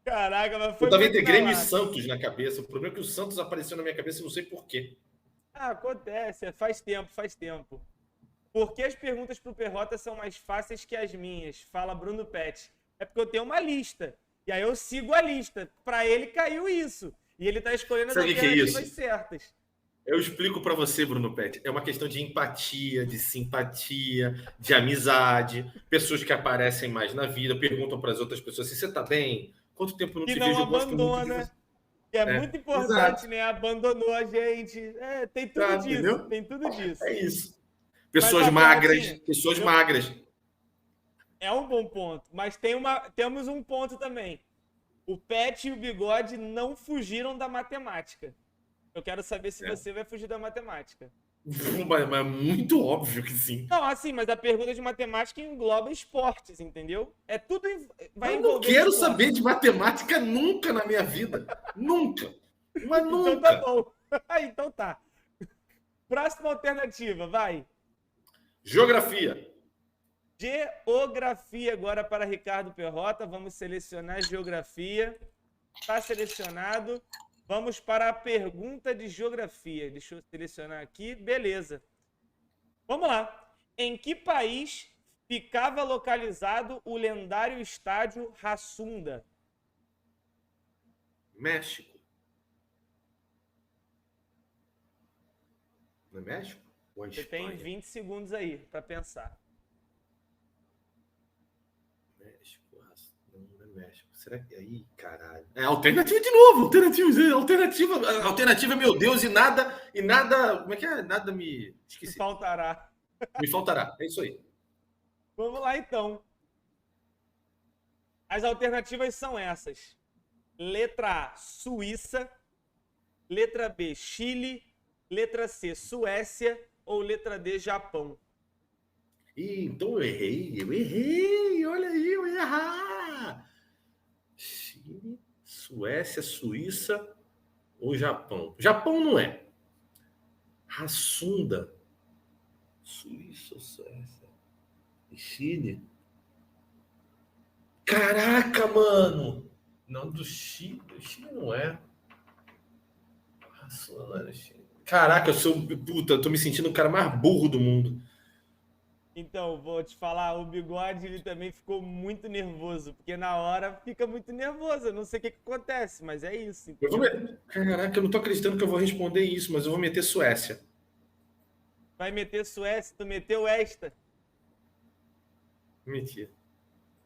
Caraca, mas foi. Eu tava entre Grêmio e Santos na cabeça. O problema é que o Santos apareceu na minha cabeça e não sei porquê. Acontece. Faz tempo. Por que as perguntas pro Perrota são mais fáceis que as minhas? Fala Bruno Pet. É porque eu tenho uma lista. E aí eu sigo a lista. Para ele caiu isso. E ele tá escolhendo as alternativas certas. Eu explico para você, Bruno Pet. É uma questão de empatia, de simpatia, de amizade. Pessoas que aparecem mais na vida perguntam para as outras pessoas se você tá bem? Quanto tempo não te vejo? Não abandona. Que é muito importante, exato, né? Abandonou a gente. Tem tudo disso. Entendeu? Tem tudo disso. É isso. Pessoas magras. É um bom ponto. Mas temos um ponto também. O Pet e o Bigode não fugiram da matemática. Eu quero saber se você vai fugir da matemática. Mas é muito óbvio que sim. Não, assim, mas a pergunta de matemática engloba esportes, entendeu? É tudo. Vai Eu não envolver quero esporte. saber de matemática nunca na minha vida. Nunca. Mas nunca. Então tá bom. Então tá. Próxima alternativa, vai. Geografia. Geografia agora para Ricardo Perrota. Vamos selecionar geografia. Está selecionado. Vamos para a pergunta de geografia. Deixa eu selecionar aqui. Beleza. Vamos lá. Em que país ficava localizado o lendário estádio Hassunda? México. Não é México? Ou é Você tem Espanha? 20 segundos aí para pensar. México. Não é México. Será que. Aí, caralho. É alternativa de novo. Alternativa, meu Deus, e nada. Como é que é? Nada me. Esqueci. Faltará. Me faltará. É isso aí. Vamos lá, então. As alternativas são essas. Letra A, Suíça. Letra B, Chile. Letra C, Suécia. Ou letra D, Japão? Ih, então eu errei. Olha aí, eu ia errar. Chile, Suécia, Suíça ou Japão? Japão não é. Hassunda. Suíça, Suécia e Chile. Caraca, mano. Não, do Chile. Do Chile não é. Hassunda não é do Chile. Caraca, eu tô me sentindo o cara mais burro do mundo. Então, vou te falar, o Bigode ele também ficou muito nervoso, porque na hora fica muito nervoso. Eu não sei o que acontece, mas é isso. Caraca, eu não tô acreditando que eu vou responder isso, mas eu vou meter Suécia. Vai meter Suécia, tu meteu esta? Mentira.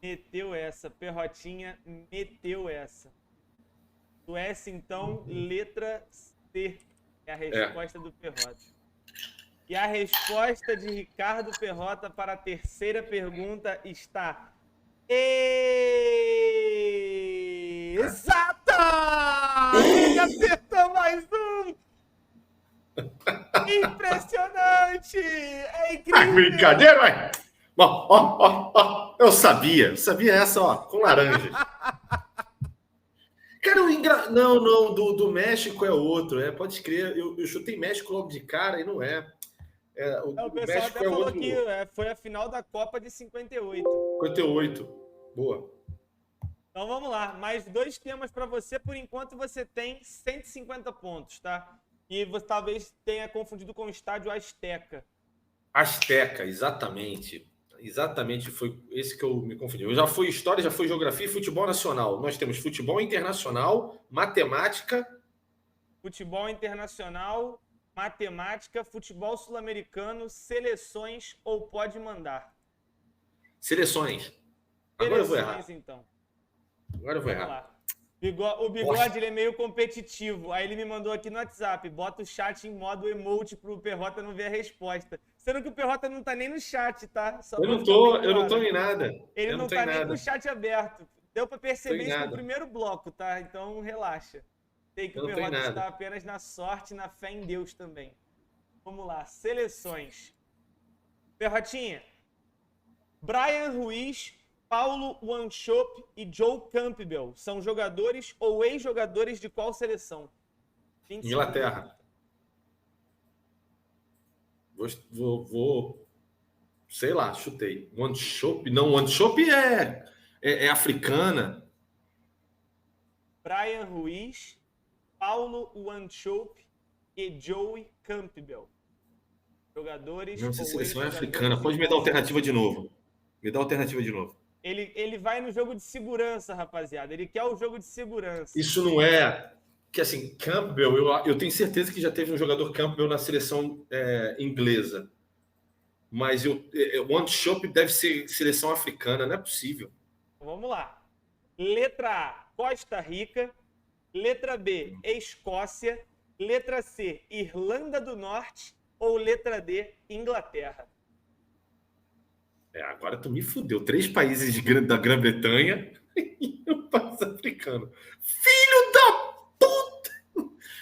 Meteu essa, Perrotinha meteu essa. Suécia, então, letra C. É a resposta do Perrota. E a resposta de Ricardo Perrota para a terceira pergunta está exata! Ele acertou mais um! Impressionante! É incrível! Brincadeira, vai! Ó. Eu sabia essa, ó, com laranja. Cara, não, do México é outro, pode crer. Eu chutei México logo de cara e não é. O pessoal México até falou outro. que foi a final da Copa de 58. 58. Boa. Então vamos lá, mais 2 temas para você. Por enquanto você tem 150 pontos, tá? E você talvez tenha confundido com o estádio Azteca. Azteca, exatamente. Exatamente, foi esse que eu me confundi. Eu já fui história, já fui geografia e futebol nacional. Nós temos futebol internacional, matemática. Futebol internacional, matemática, futebol sul-americano, seleções ou pode mandar? Seleções. Agora eu vou errar. Então. Agora eu vou Vamos errar. lá. O Bigode ele é meio competitivo. Aí ele me mandou aqui no WhatsApp. Bota o chat em modo emote pro Perrota não ver a resposta. Sendo que o Perrota não tá nem no chat, tá? Eu não tô em nada. Ele não tá nem com o chat aberto. Deu pra perceber isso no primeiro bloco, tá? Então relaxa. Sei que o Perrota está apenas na sorte e na fé em Deus também. Vamos lá. Seleções. Perrotinha. Brian Ruiz, Paulo Wanchope e Joe Campbell são jogadores ou ex-jogadores de qual seleção? Inglaterra. Vou sei lá, chutei. Wanchope? Não, Wanchope é africana. Brian Ruiz, Paulo Wanchope e Joe Campbell. Jogadores não sei ou se seleção é ex-jogadores africana. Pode me dar alternativa de novo. Me dá alternativa de novo. Ele vai no jogo de segurança, rapaziada. Ele quer o jogo de segurança. Isso não é... Que assim, Campbell, eu tenho certeza que já teve um jogador Campbell na seleção inglesa. Mas o Wanchope deve ser seleção africana, não é possível. Vamos lá. Letra A, Costa Rica. Letra B, Escócia. Letra C, Irlanda do Norte. Ou letra D, Inglaterra? Agora tu me fudeu. 3 países da Grã-Bretanha e um país africano. Filho da puta!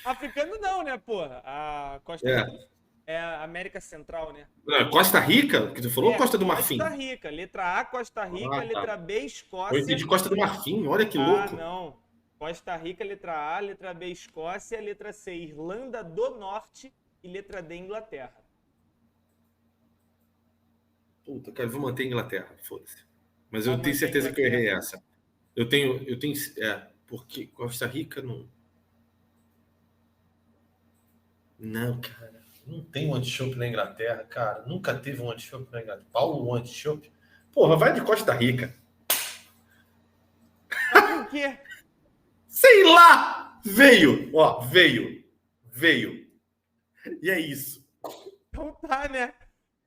Africano não, né, porra? A Costa Rica é a América Central, né? Costa Rica, que tu falou, ou Costa do Marfim? Costa Rica. Letra A, Costa Rica. Letra B, Eu Escócia. entendi Costa do Marfim, olha que louco. Não. Costa Rica, letra A. Letra B, Escócia. Letra C, Irlanda do Norte. E letra D, Inglaterra. Puta, cara, vou manter a Inglaterra, foda-se. Mas eu tenho certeza que eu errei essa. Eu tenho, porque Costa Rica não... Não, cara. Não tem um anti-chope na Inglaterra, cara. Nunca teve um anti-chope na Inglaterra. Paulo, um anti-chope? Porra, vai de Costa Rica. Por quê? Sei lá! Veio! Ó, veio. E é isso. Então tá, né?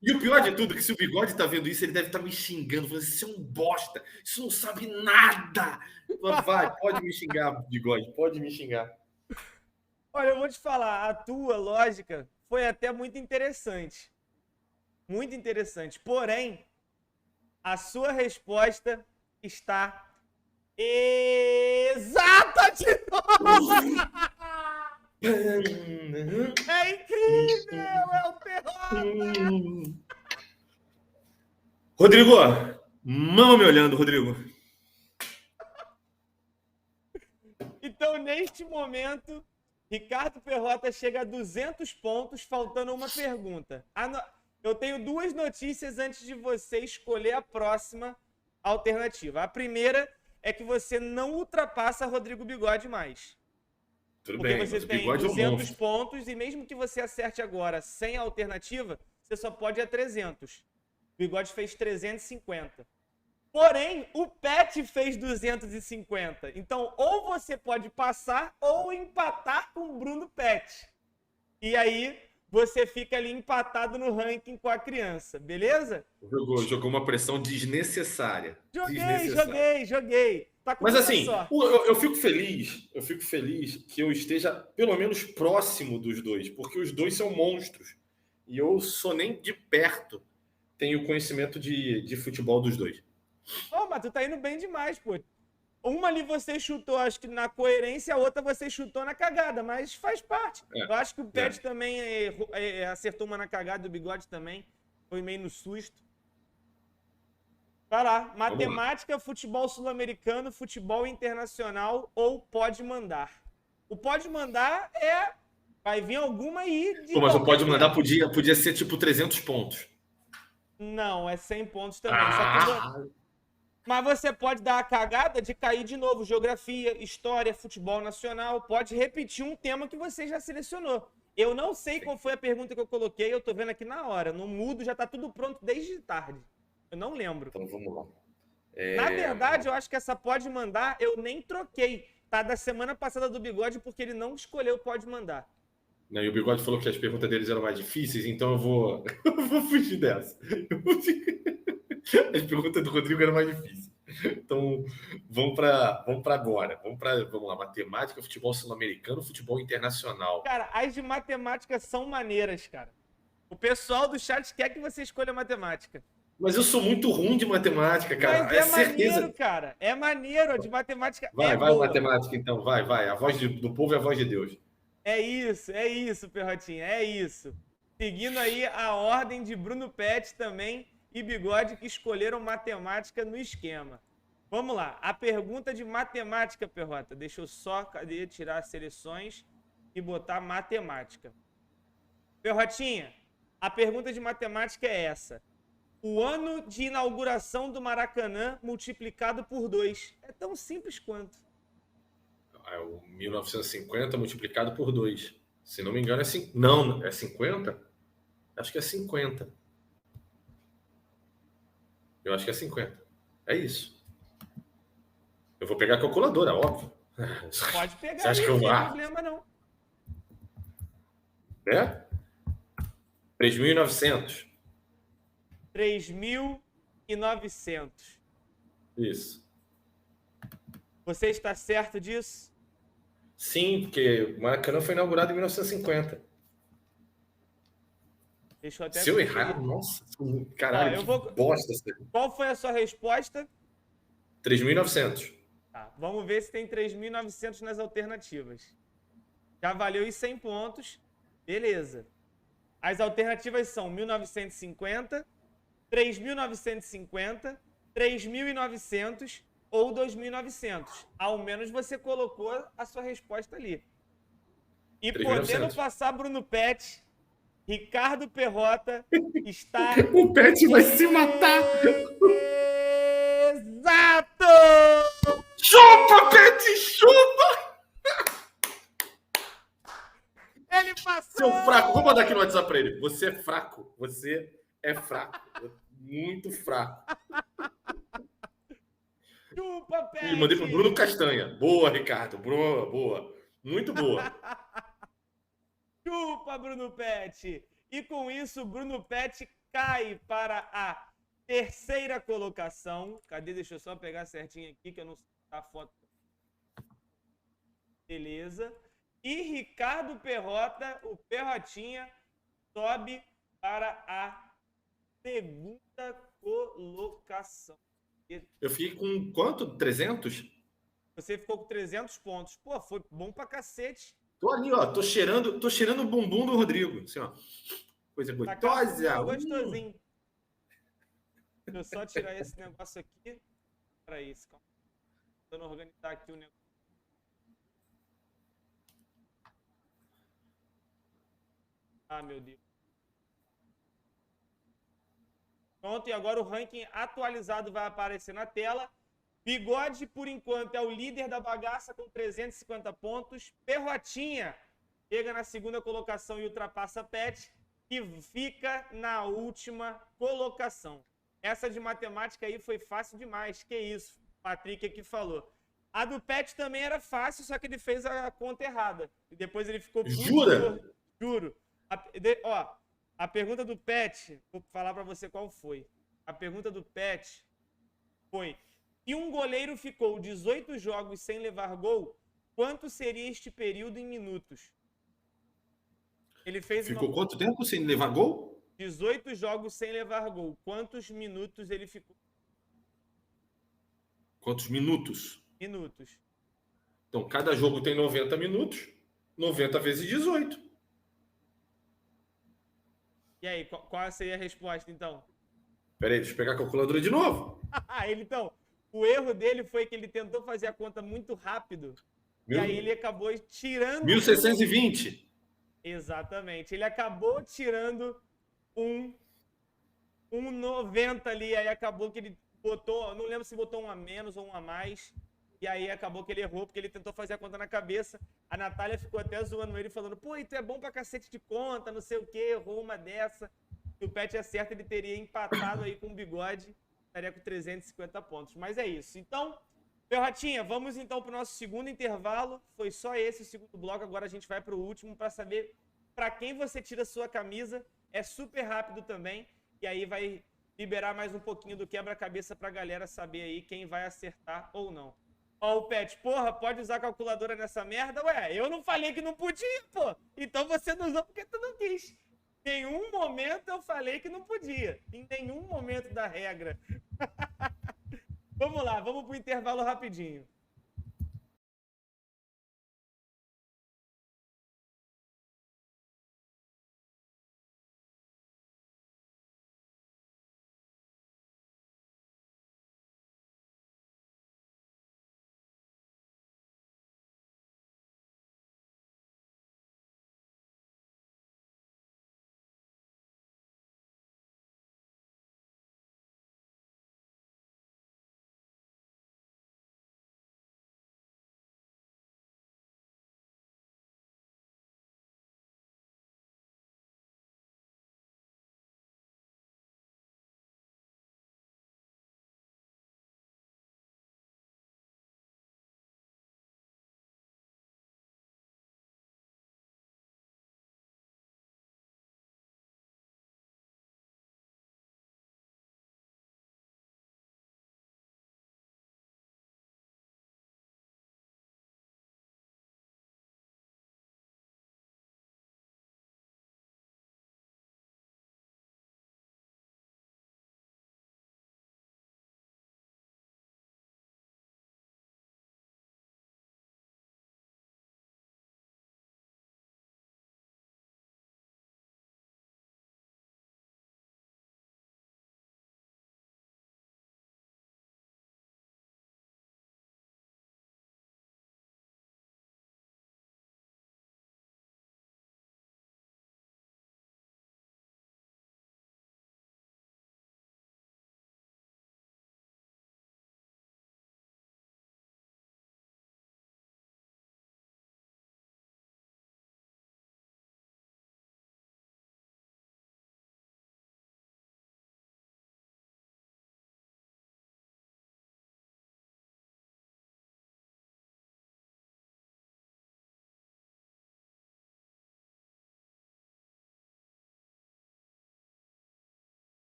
E o pior de tudo é que se o Bigode tá vendo isso, ele deve estar me xingando, falando, isso é um bosta, isso não sabe nada. Vai, pode me xingar, Bigode, pode me xingar. Olha, eu vou te falar, a tua lógica foi até muito interessante. Muito interessante. Porém, a sua resposta está exata de novo! É incrível! É o Perrota! Rodrigo, mama me olhando, Rodrigo. Então, neste momento, Ricardo Perrota chega a 200 pontos, faltando uma pergunta. Eu tenho duas notícias antes de você escolher a próxima alternativa. A primeira é que você não ultrapassa Rodrigo Bigode mais. Tudo porque bem, você tem 200 pontos e mesmo que você acerte agora sem alternativa, você só pode ir a 300. O Bigode fez 350. Porém, o Pet fez 250. Então, ou você pode passar ou empatar com o Bruno Pet. E aí, você fica ali empatado no ranking com a criança, beleza? Jogou uma pressão desnecessária. Joguei. Tá com Mas assim, sorte. eu fico feliz que eu esteja pelo menos próximo dos dois, porque os dois são monstros. E eu sou nem de perto tenho conhecimento de futebol dos dois. Mas tu tá indo bem demais, pô. Uma ali você chutou, acho que na coerência, a outra você chutou na cagada, mas faz parte. Eu acho que o Pet também acertou uma na cagada, o Bigode também. Foi meio no susto. Vai lá. Matemática, futebol sul-americano, futebol internacional ou pode mandar? O pode mandar vai vir alguma aí. Mas o pode mandar podia ser tipo 300 pontos. Não, é 100 pontos também. Mas você pode dar a cagada de cair de novo. Geografia, história, futebol nacional. Pode repetir um tema que você já selecionou. Eu não sei qual foi a pergunta que eu coloquei. Eu tô vendo aqui na hora. No mudo já tá tudo pronto desde tarde. Eu não lembro. Então vamos lá. Na verdade, eu acho que essa pode mandar eu nem troquei. Tá da semana passada do Bigode porque ele não escolheu pode mandar. Não, e o Bigode falou que as perguntas deles eram mais difíceis, então eu vou fugir dessa. As perguntas do Rodrigo eram mais difíceis. Então, vamos para agora. Vamos lá, matemática, futebol sul-americano, futebol internacional. Cara, as de matemática são maneiras, cara. O pessoal do chat quer que você escolha matemática. Mas eu sou muito ruim de matemática, cara. Mas é maneiro, cara. É maneiro, a de matemática vai boa. Matemática, então. Vai. A voz do povo é a voz de Deus. É isso, Perrotinha. É isso. Seguindo aí a ordem de Bruno Pet também e Bigode que escolheram matemática no esquema. Vamos lá. A pergunta de matemática, Perrota. Deixa eu só tirar as seleções e botar matemática. Perrotinha, a pergunta de matemática é essa. O ano de inauguração do Maracanã multiplicado por 2. É tão simples quanto. É o 1950 multiplicado por 2. Se não me engano, Não, é 50? Acho que é 50. Eu acho que é 50. É isso. Eu vou pegar a calculadora, óbvio. Pode pegar, você acha que não tem problema não. É? 3.900. 3.900. Isso. Você está certo disso? Sim, porque o Maracanã foi inaugurado em 1950. Deixa eu até Se eu errar, nossa, caralho, que bosta. Qual foi a sua resposta? 3.900. Tá. Vamos ver se tem 3.900 nas alternativas. Já valeu os 100 pontos. Beleza. As alternativas são 1950, 3.950, 3.900 ou 2.900. Ao menos você colocou a sua resposta ali. E 3.900. podendo passar Bruno Pet, Ricardo Perrota está... O Pet vai se matar! Exato! Chupa, Pet, chupa! Ele passou! Seu fraco, vou mandar aqui no WhatsApp pra ele. Você é fraco, você é fraco. Muito fraco. Chupa, Pet! E mandei pro Bruno Castanha. Boa, Ricardo. Boa, boa. Muito boa. Chupa, Bruno Pet! E com isso, Bruno Pet cai para a terceira colocação. Cadê? Deixa eu só pegar certinho aqui, que eu não sei a foto. Beleza. E Ricardo Perrota, o Perrotinha, sobe para a segunda colocação. Eu fiquei com quanto? 300? Você ficou com 300 pontos. Pô, foi bom pra cacete. Tô ali, ó. Tô cheirando o bumbum do Rodrigo. Assim, ó. Coisa gostosa. Tá gostosinho. Deixa eu só tirar esse negócio aqui. Para isso, calma. Tentando organizar aqui o negócio. Ah, meu Deus. Pronto, e agora o ranking atualizado vai aparecer na tela. Bigode, por enquanto, é o líder da bagaça com 350 pontos. Perrotinha chega na segunda colocação e ultrapassa Pet, que fica na última colocação. Essa de matemática aí foi fácil demais. Que isso, Patrick aqui falou. A do Pet também era fácil, só que ele fez a conta errada. E depois ele ficou... Jura? Juro. A pergunta do Pet, vou falar para você qual foi. A pergunta do Pet foi: se um goleiro ficou 18 jogos sem levar gol, quanto seria este período em minutos? Ele fez Ficou quanto tempo sem levar gol? 18 jogos sem levar gol. Quantos minutos ele ficou? Quantos minutos? Minutos. Então, cada jogo tem 90 minutos. 90 vezes 18. E aí, qual seria a resposta, então? Peraí, deixa eu pegar a calculadora de novo. Então, o erro dele foi que ele tentou fazer a conta muito rápido. E aí ele acabou tirando... 1620. Exatamente. Ele acabou tirando um 90 ali. Aí acabou que ele botou... Não lembro se botou um a menos ou um a mais. E aí acabou que ele errou, porque ele tentou fazer a conta na cabeça. A Natália ficou até zoando ele, falando: pô, e tu é bom pra cacete de conta, não sei o quê, errou uma dessa. Se o Pet acerta, ele teria empatado aí com o Bigode, estaria com 350 pontos. Mas é isso. Então, Perrotinha, vamos então pro nosso segundo intervalo. Foi só esse o segundo bloco, agora a gente vai pro último para saber para quem você tira a sua camisa. É super rápido também, e aí vai liberar mais um pouquinho do quebra-cabeça pra galera saber aí quem vai acertar ou não. Ó, o Pet, porra, pode usar calculadora nessa merda? Ué, eu não falei que não podia, pô. Então você não usou porque tu não quis. Em nenhum momento eu falei que não podia. Em nenhum momento da regra. Vamos lá, vamos pro intervalo rapidinho.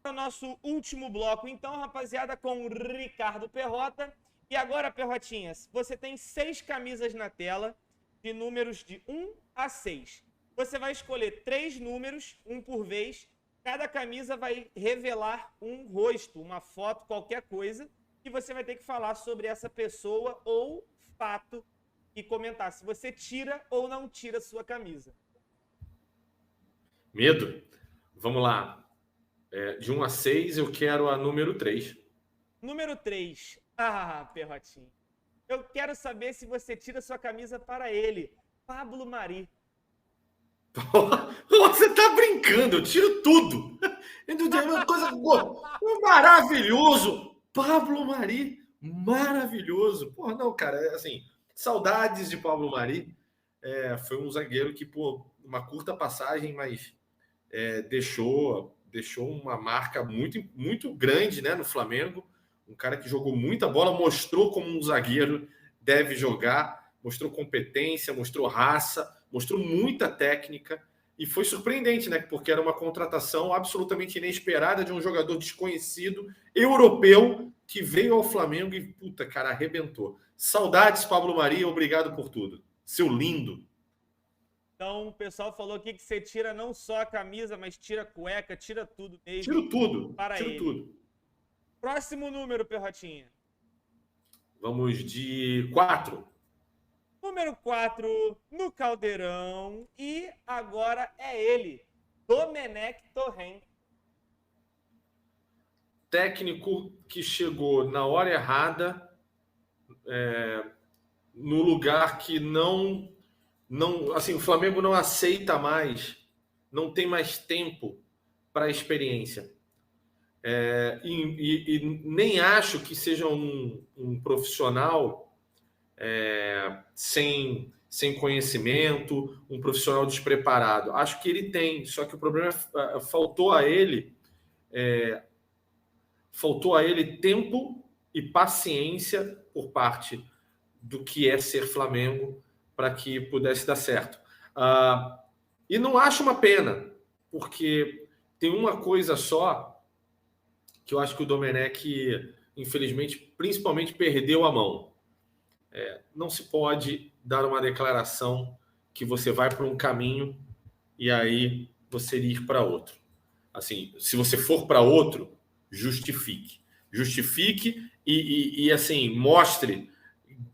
O nosso último bloco, então, rapaziada, com o Ricardo Perrota. E agora, Perrotinhas, você tem 6 camisas na tela, de números de 1 a 6. Você vai escolher 3 números, um por vez. Cada camisa vai revelar um rosto, uma foto, qualquer coisa. E você vai ter que falar sobre essa pessoa ou fato e comentar se você tira ou não tira sua camisa. Medo? Vamos lá. De 1 a 6, eu quero a número 3. Número 3. Ah, Perrotinho. Eu quero saber se você tira sua camisa para ele, Pablo Mari. Você tá brincando, eu tiro tudo. É uma coisa maravilhoso. Pablo Mari, maravilhoso. Porra, não, cara, assim, saudades de Pablo Mari. Foi um zagueiro que, pô, uma curta passagem, mas deixou uma marca muito, muito grande, né, no Flamengo. Um cara que jogou muita bola, mostrou como um zagueiro deve jogar, mostrou competência, mostrou raça, mostrou muita técnica e foi surpreendente, né? Porque era uma contratação absolutamente inesperada de um jogador desconhecido, europeu, que veio ao Flamengo e, puta, cara, arrebentou. Saudades, Pablo Mari, obrigado por tudo. Seu lindo. Então, o pessoal falou aqui que você tira não só a camisa, mas tira a cueca, tira tudo mesmo. Tiro tudo, para tiro ele. tudo. Próximo número, Perrotinha. Vamos de 4. Número 4 no Caldeirão. E agora é ele, Domenech Torrent. Técnico que chegou na hora errada, no lugar que não, assim, o Flamengo não aceita mais, não tem mais tempo para a experiência. E nem acho que seja um profissional sem conhecimento, um profissional despreparado. Acho que ele tem, só que o problema faltou a ele tempo e paciência por parte do que é ser Flamengo para que pudesse dar certo. E não acho uma pena, porque tem uma coisa só que eu acho que o Domenech, infelizmente, principalmente perdeu a mão. Não se pode dar uma declaração que você vai para um caminho e aí você ir para outro. Assim, se você for para outro, justifique. Justifique e assim, mostre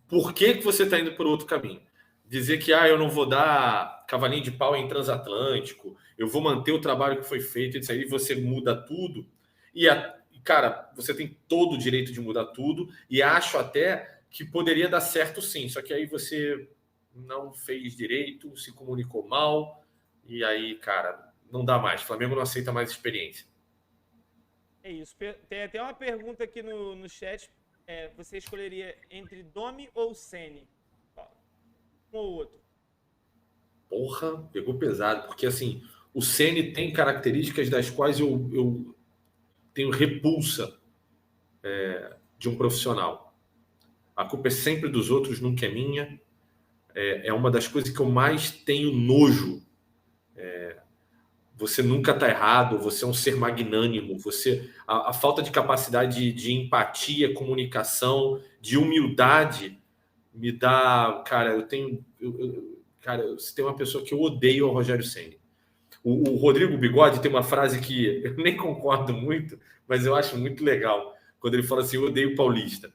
por que você está indo por outro caminho. Dizer que eu não vou dar cavalinho de pau em transatlântico, eu vou manter o trabalho que foi feito, isso aí você muda tudo. Cara, você tem todo o direito de mudar tudo e acho até que poderia dar certo sim, só que aí você não fez direito, se comunicou mal e aí, cara, não dá mais. O Flamengo não aceita mais experiência. É isso. Tem até uma pergunta aqui no chat. Você escolheria entre Domi ou Ceni? Um ou outro? Porra, pegou pesado, porque assim, o Ceni tem características das quais eu tenho repulsa de um profissional. A culpa é sempre dos outros, nunca é minha. É uma das coisas que eu mais tenho nojo. Você nunca está errado, você é um ser magnânimo, a falta de capacidade de empatia, comunicação, de humildade me dá. Cara, cara, se tem uma pessoa que eu odeio é o Rogério Ceni. O Rodrigo Bigode tem uma frase que eu nem concordo muito, mas eu acho muito legal, quando ele fala assim: eu odeio paulista.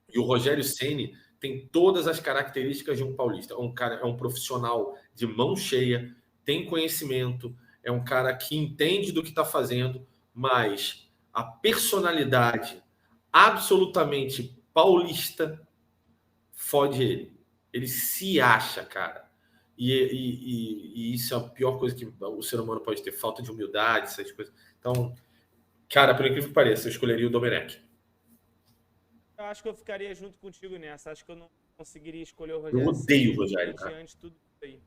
E o Rogério Ceni tem todas as características de um paulista. É um profissional de mão cheia, tem conhecimento, é um cara que entende do que está fazendo, mas a personalidade absolutamente paulista fode ele. Ele se acha, cara. E isso é a pior coisa que o ser humano pode ter, falta de humildade, essas coisas. Então, cara, por incrível que pareça, eu escolheria o Domenech. Eu acho que eu ficaria junto contigo nessa. Acho que eu não conseguiria escolher o Rogério. Eu odeio o Rogério, cara. Diante de tudo isso aí.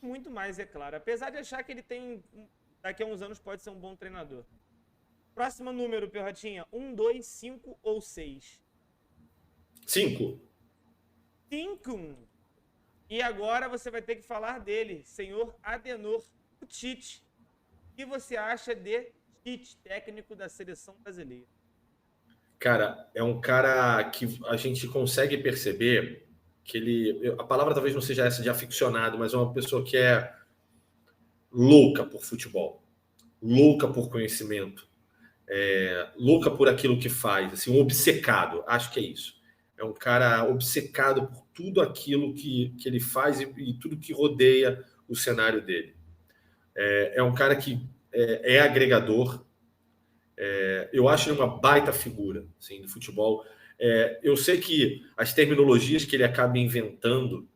Muito mais, é claro. Apesar de achar que ele tem, daqui a uns anos, pode ser um bom treinador. Próximo número, Perrotinha. 1, 2, 5 ou 6? 5. 5. E agora você vai ter que falar dele, senhor Adenor Tite. O que você acha de Tite, técnico da seleção brasileira? Cara, é um cara que a gente consegue perceber que a palavra talvez não seja essa de aficionado, mas é uma pessoa que é louca por futebol, louca por conhecimento, louca por aquilo que faz, assim, um obcecado, acho que é isso. É um cara obcecado por tudo aquilo que ele faz e tudo que rodeia o cenário dele. É um cara que é agregador. Eu acho ele uma baita figura assim, do futebol. Eu sei que as terminologias que ele acaba inventando,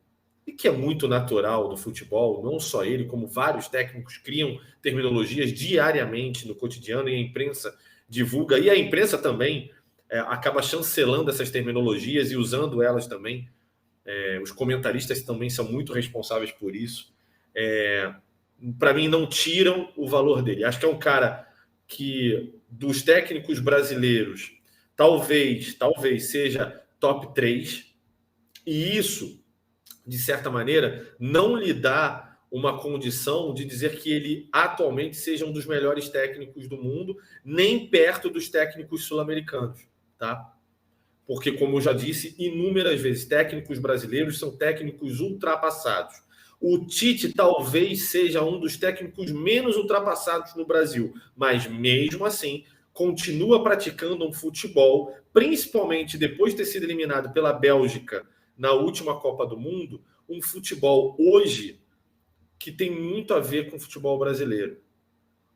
e que é muito natural do futebol, não só ele, como vários técnicos criam terminologias diariamente no cotidiano e a imprensa divulga, e a imprensa também acaba chancelando essas terminologias e usando elas também. Os comentaristas também são muito responsáveis por isso. Para mim, não tiram o valor dele. Acho que é um cara que, dos técnicos brasileiros, talvez seja top 3, e isso, de certa maneira, não lhe dá uma condição de dizer que ele atualmente seja um dos melhores técnicos do mundo, nem perto dos técnicos sul-americanos, tá? Porque, como eu já disse inúmeras vezes, técnicos brasileiros são técnicos ultrapassados. O Tite talvez seja um dos técnicos menos ultrapassados no Brasil, mas mesmo assim continua praticando um futebol, principalmente depois de ter sido eliminado pela Bélgica na última Copa do Mundo, um futebol hoje que tem muito a ver com o futebol brasileiro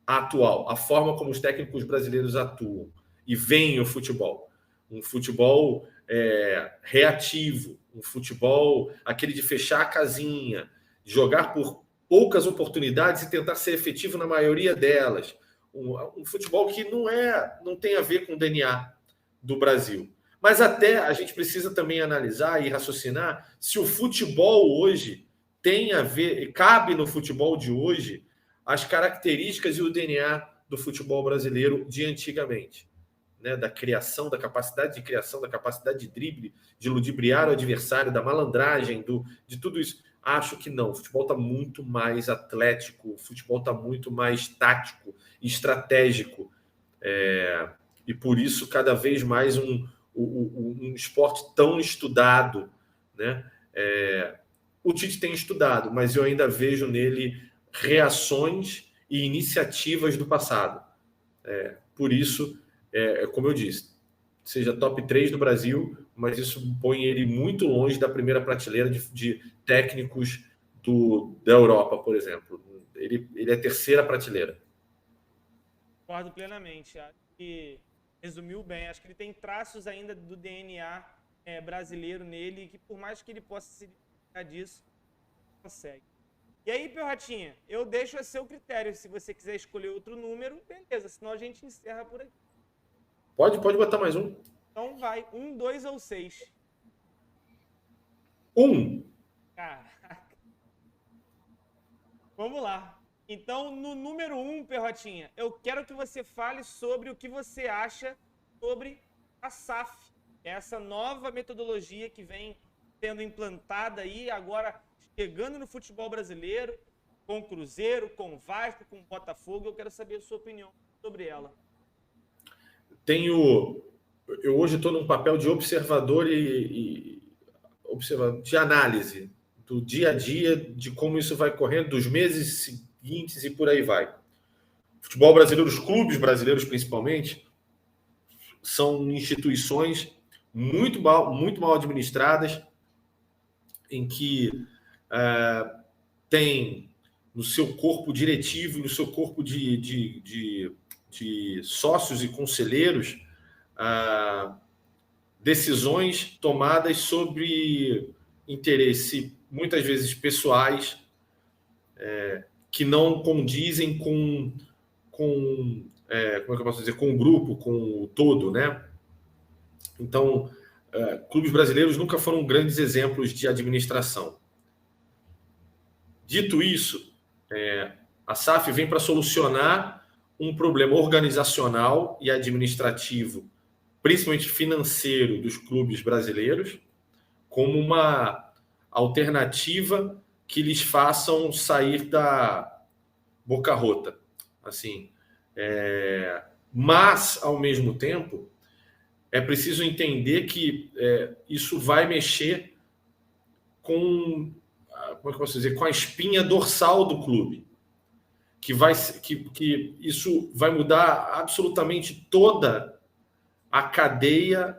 atual, a forma como os técnicos brasileiros atuam e veem o futebol. Um futebol reativo, um futebol aquele de fechar a casinha, jogar por poucas oportunidades e tentar ser efetivo na maioria delas. Um futebol que não tem a ver com o DNA do Brasil. Mas até a gente precisa também analisar e raciocinar se o futebol hoje tem a ver, cabe no futebol de hoje as características e o DNA do futebol brasileiro de antigamente. Né, da criação, da capacidade de criação, da capacidade de drible, de ludibriar o adversário, da malandragem, de tudo isso. Acho que não. O futebol está muito mais atlético, o futebol está muito mais tático, estratégico. E por isso, cada vez mais um esporte tão estudado. Né? O Tite tem estudado, mas eu ainda vejo nele reações e iniciativas do passado. Por isso, como eu disse, seja top 3 do Brasil, mas isso põe ele muito longe da primeira prateleira de técnicos da Europa, por exemplo. Ele é a terceira prateleira. Concordo plenamente. Acho que resumiu bem. Acho que ele tem traços ainda do DNA brasileiro nele, que por mais que ele possa se livrar disso, consegue. E aí, Perrotinha, eu deixo a seu critério. Se você quiser escolher outro número, beleza. Senão a gente encerra por aqui. Pode botar mais um. Então vai, 1, 2 ou 6? 1. Caraca. Vamos lá. Então, no número 1, Perrotinha, eu quero que você fale sobre o que você acha sobre a SAF. Essa nova metodologia que vem sendo implantada aí, agora chegando no futebol brasileiro, com o Cruzeiro, com o Vasco, com o Botafogo. Eu quero saber a sua opinião sobre ela. Eu hoje estou num papel de observador de análise do dia a dia, de como isso vai correndo, dos meses seguintes e por aí vai. O futebol brasileiro, os clubes brasileiros principalmente, são instituições muito mal administradas, em que tem no seu corpo diretivo, no seu corpo de sócios e conselheiros, decisões tomadas sobre interesse, muitas vezes pessoais, que não condizem com como é que eu posso dizer, com o grupo, com o todo, né? Então, clubes brasileiros nunca foram grandes exemplos de administração. Dito isso, a SAF vem para solucionar um problema organizacional e administrativo, principalmente financeiro, dos clubes brasileiros, como uma alternativa que lhes façam sair da boca rota. Assim, Mas, ao mesmo tempo, é preciso entender que isso vai mexer com, como é que eu posso dizer, com a espinha dorsal do clube, que isso vai mudar absolutamente toda a cadeia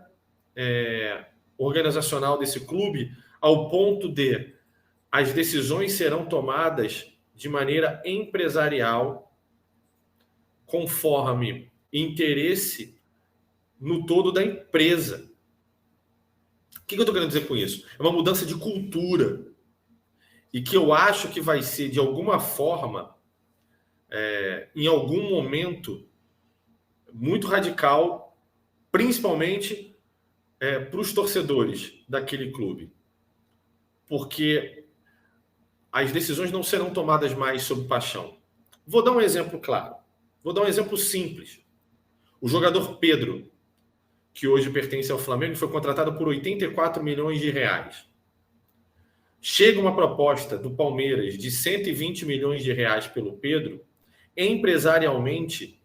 organizacional desse clube, ao ponto de as decisões serão tomadas de maneira empresarial, conforme interesse no todo da empresa. O que eu estou querendo dizer com isso? É uma mudança de cultura. E que eu acho que vai ser, de alguma forma, em algum momento, muito radical, principalmente para os torcedores daquele clube. Porque as decisões não serão tomadas mais sob paixão. Vou dar um exemplo claro. Vou dar um exemplo simples. O jogador Pedro, que hoje pertence ao Flamengo, foi contratado por 84 milhões de reais. Chega uma proposta do Palmeiras de 120 milhões de reais pelo Pedro. Empresarialmente,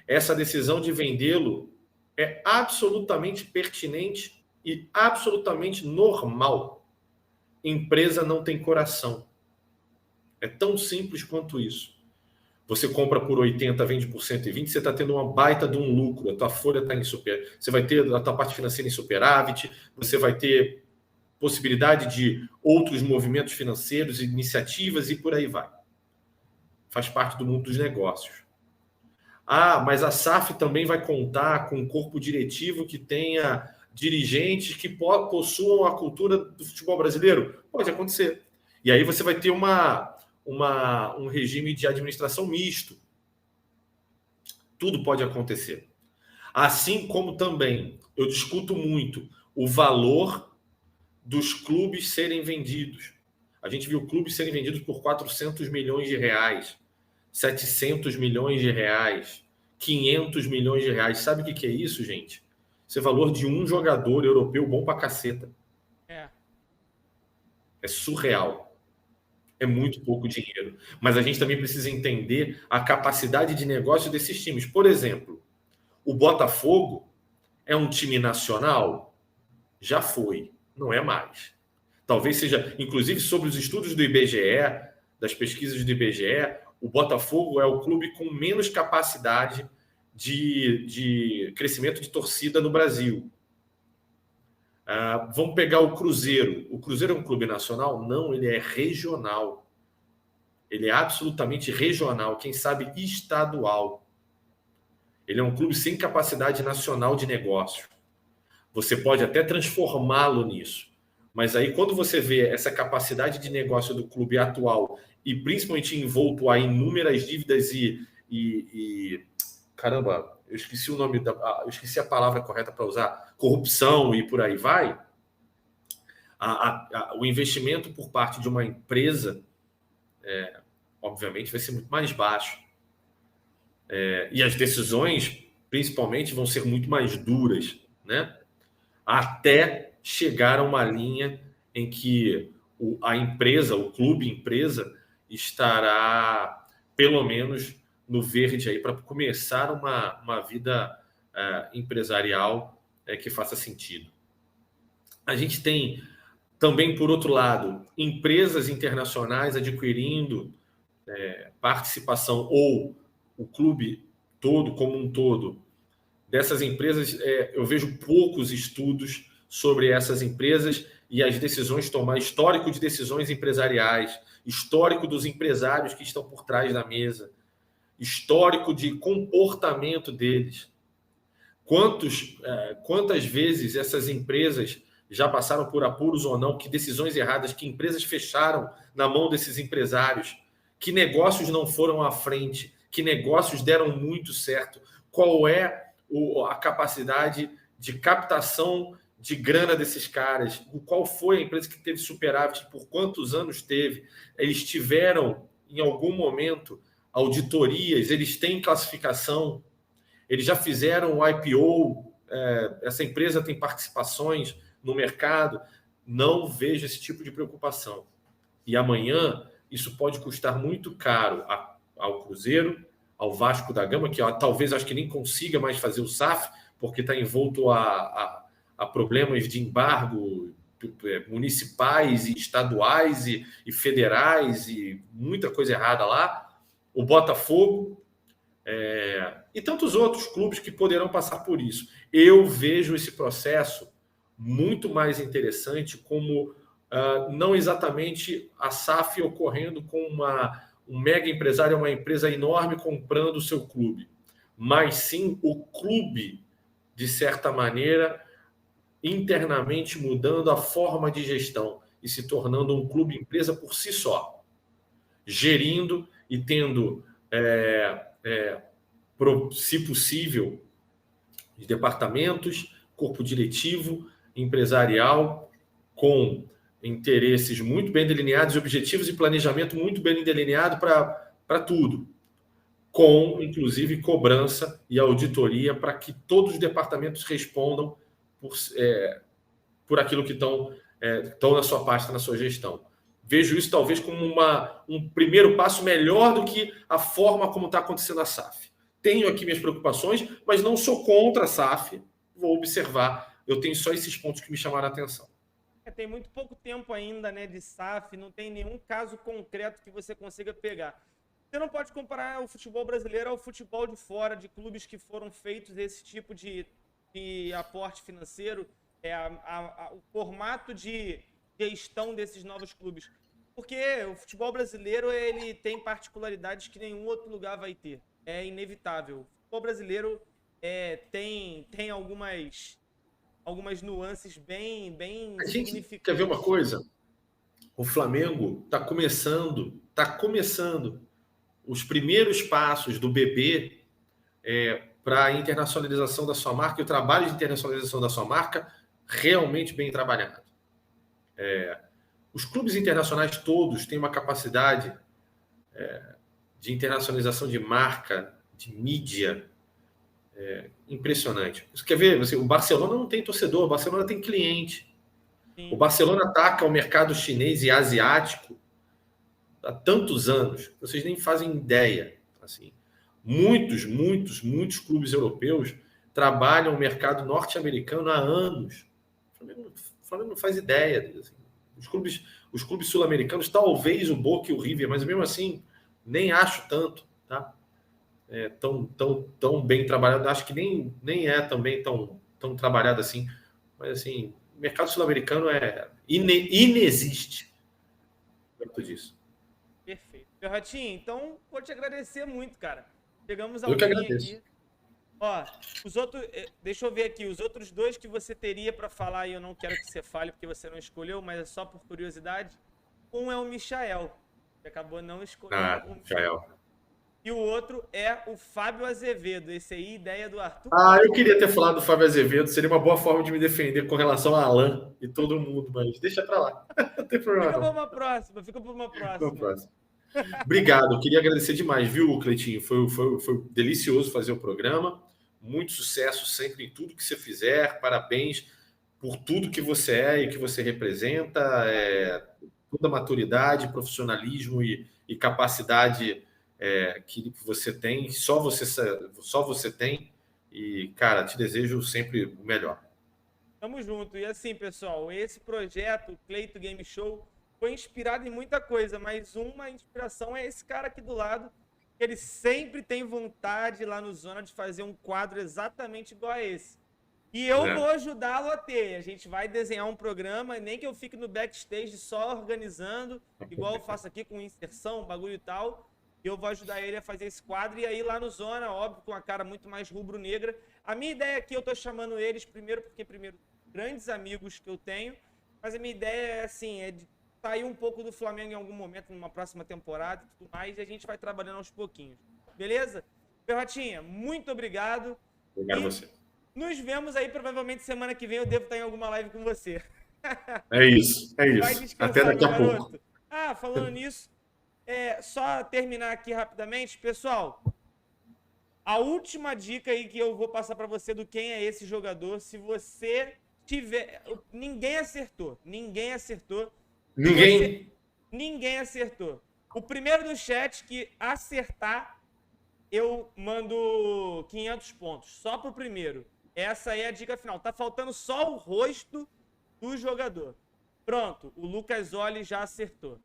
essa decisão de vendê-lo é absolutamente pertinente e absolutamente normal. Empresa não tem coração. É tão simples quanto isso. Você compra por 80, vende por 120, você está tendo uma baita de um lucro, a tua folha está em superávit, você vai ter a tua parte financeira em superávit, você vai ter possibilidade de outros movimentos financeiros, iniciativas e por aí vai. Faz parte do mundo dos negócios. Mas a SAF também vai contar com um corpo diretivo que tenha dirigentes que possuam a cultura do futebol brasileiro? Pode acontecer. E aí você vai ter um regime de administração misto. Tudo pode acontecer. Assim como também eu discuto muito o valor dos clubes serem vendidos. A gente viu clubes serem vendidos por 400 milhões de reais, 700 milhões de reais, 500 milhões de reais. Sabe o que é isso, gente? Isso é valor de um jogador europeu bom pra caceta. É surreal. É muito pouco dinheiro. Mas a gente também precisa entender a capacidade de negócio desses times. Por exemplo, o Botafogo é um time nacional? Já foi, não é mais. Talvez seja, inclusive, sobre os estudos do IBGE, das pesquisas do IBGE, o Botafogo é o clube com menos capacidade de crescimento de torcida no Brasil. Vamos pegar o Cruzeiro. O Cruzeiro é um clube nacional? Não, ele é regional. Ele é absolutamente regional, quem sabe estadual. Ele é um clube sem capacidade nacional de negócio. Você pode até transformá-lo nisso. Mas aí, quando você vê essa capacidade de negócio do clube atual e principalmente envolto a inúmeras dívidas caramba, eu esqueci o nome eu esqueci a palavra correta para usar, corrupção e por aí vai, o investimento por parte de uma empresa, obviamente, vai ser muito mais baixo. E as decisões, principalmente, vão ser muito mais duras, né? Até chegar a uma linha em que a empresa, o clube empresa, estará, pelo menos, no verde aí para começar uma vida empresarial que faça sentido. A gente tem também, por outro lado, empresas internacionais adquirindo participação, ou o clube todo, como um todo. Dessas empresas, eu vejo poucos estudos sobre essas empresas e as decisões tomar, histórico de decisões empresariais, histórico dos empresários que estão por trás da mesa, histórico de comportamento deles. Quantas vezes essas empresas já passaram por apuros ou não, que decisões erradas, que empresas fecharam na mão desses empresários, que negócios não foram à frente, que negócios deram muito certo. Qual é a capacidade de captação de grana desses caras? Qual foi a empresa que teve superávit? Por quantos anos teve? Eles tiveram, em algum momento, auditorias, eles têm classificação, eles já fizeram o IPO, essa empresa tem participações no mercado. Não vejo esse tipo de preocupação. E amanhã isso pode custar muito caro ao Cruzeiro, ao Vasco da Gama, que talvez acho que nem consiga mais fazer o SAF, porque está envolto a problemas de embargo municipais e estaduais e federais e muita coisa errada lá. O Botafogo e tantos outros clubes que poderão passar por isso. Eu vejo esse processo muito mais interessante como não exatamente a SAF ocorrendo com um mega empresário, uma empresa enorme comprando o seu clube, mas sim o clube, de certa maneira, internamente mudando a forma de gestão e se tornando um clube empresa por si só, gerindo e tendo, se possível, departamentos, corpo diretivo, empresarial, com interesses muito bem delineados, objetivos e planejamento muito bem delineado para tudo, com, inclusive, cobrança e auditoria para que todos os departamentos respondam por aquilo que estão na sua pasta, na sua gestão. Vejo isso talvez como um primeiro passo melhor do que a forma como está acontecendo a SAF. Tenho aqui minhas preocupações, mas não sou contra a SAF, vou observar. Eu tenho só esses pontos que me chamaram a atenção. Tem muito pouco tempo ainda, né, de SAF, não tem nenhum caso concreto que você consiga pegar. Você não pode comparar o futebol brasileiro ao futebol de fora, de clubes que foram feitos esse tipo de aporte financeiro, o formato de gestão desses novos clubes. Porque o futebol brasileiro ele tem particularidades que nenhum outro lugar vai ter. É inevitável. O futebol brasileiro tem algumas nuances bem significativas. Quer ver uma coisa? O Flamengo está começando os primeiros passos do bebê para a internacionalização da sua marca e o trabalho de internacionalização da sua marca realmente bem trabalhado. Os clubes internacionais todos têm uma capacidade de internacionalização de marca, de mídia, impressionante. Você quer ver? O Barcelona não tem torcedor, o Barcelona tem cliente. Sim. O Barcelona ataca o mercado chinês e asiático há tantos anos, vocês nem fazem ideia. Assim, muitos clubes europeus trabalham o mercado norte-americano há anos. O Flamengo não faz ideia. Assim. Os clubes sul-americanos, talvez o Boca e o River, mas mesmo assim, nem acho tanto, tá? Tão bem trabalhado. Acho que nem é também tão trabalhado assim. Mas, assim, o mercado sul-americano inexiste perto disso. Perfeito. Ratinho, então, vou te agradecer muito, cara. Chegamos ao fim aqui. Ó, deixa eu ver aqui. Os outros dois que você teria para falar, e eu não quero que você fale porque você não escolheu, mas é só por curiosidade. Um é o Michael, que acabou não escolhendo. O Michael. E o outro é o Fábio Azevedo. Esse aí, ideia do Arthur. Eu queria ter falado do Fábio Azevedo. Seria uma boa forma de me defender com relação a Alan e todo mundo, mas deixa pra lá. Não tem problema. Fica por uma próxima. Obrigado. Eu queria agradecer demais, viu, Cleitinho? Foi delicioso fazer o programa. Muito sucesso sempre em tudo que você fizer. Parabéns por tudo que você é e que você representa. Toda a maturidade, profissionalismo e capacidade que você tem, só você tem. E, cara, te desejo sempre o melhor. Tamo junto. E assim, pessoal, esse projeto, Cleito Game Show, foi inspirado em muita coisa, mas uma inspiração é esse cara aqui do lado, que ele sempre tem vontade lá no Zona de fazer um quadro exatamente igual a esse. E eu vou ajudá-lo a ter. A gente vai desenhar um programa, nem que eu fique no backstage só organizando, igual eu faço aqui com inserção, bagulho e tal. Eu vou ajudar ele a fazer esse quadro e aí lá no Zona, óbvio, com a cara muito mais rubro-negra. A minha ideia aqui, eu tô chamando eles primeiro, grandes amigos que eu tenho, mas a minha ideia é de sair um pouco do Flamengo em algum momento, numa próxima temporada e tudo mais, e a gente vai trabalhando aos pouquinhos. Beleza? Ferrotinha, muito obrigado. Obrigado a você. Nos vemos aí, provavelmente semana que vem eu devo estar em alguma live com você. É isso. Até daqui a pouco. Falando nisso, só terminar aqui rapidamente. Pessoal, a última dica aí que eu vou passar para você do quem é esse jogador, se você tiver... Ninguém acertou. Ninguém acertou. O primeiro do chat que acertar eu mando 500 pontos. Só pro primeiro. Essa é a dica final. Tá faltando só o rosto do jogador. Pronto, o Lucas Oli já acertou.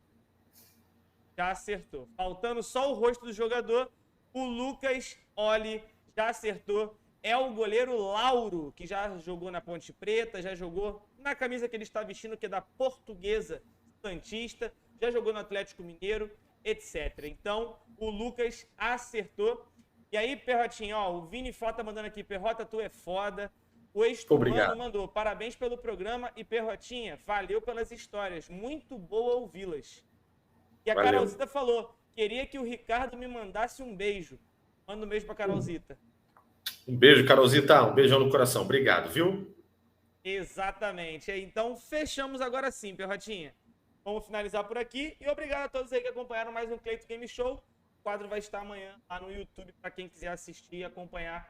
Já acertou. Faltando só o rosto do jogador, o Lucas Oli já acertou. É o goleiro Lauro, que já jogou na Ponte Preta, já jogou na camisa que ele está vestindo, que é da Portuguesa Santista, já jogou no Atlético Mineiro, etc. Então, o Lucas acertou. E aí, Perrotinho, ó, o Vini Fota mandando aqui, Perrota, tu é foda. O Estumano mandou, parabéns pelo programa e Perrotinha, valeu pelas histórias, muito boa ouvi-las. E a Carolzita falou, queria que o Ricardo me mandasse um beijo. Manda um beijo pra Carolzita. Um beijo, Carolzita, um beijão no coração, obrigado, viu? Exatamente. Então, fechamos agora sim, Perrotinha. Vamos finalizar por aqui e obrigado a todos aí que acompanharam mais um Cleito Game Show. O quadro vai estar amanhã lá no YouTube para quem quiser assistir e acompanhar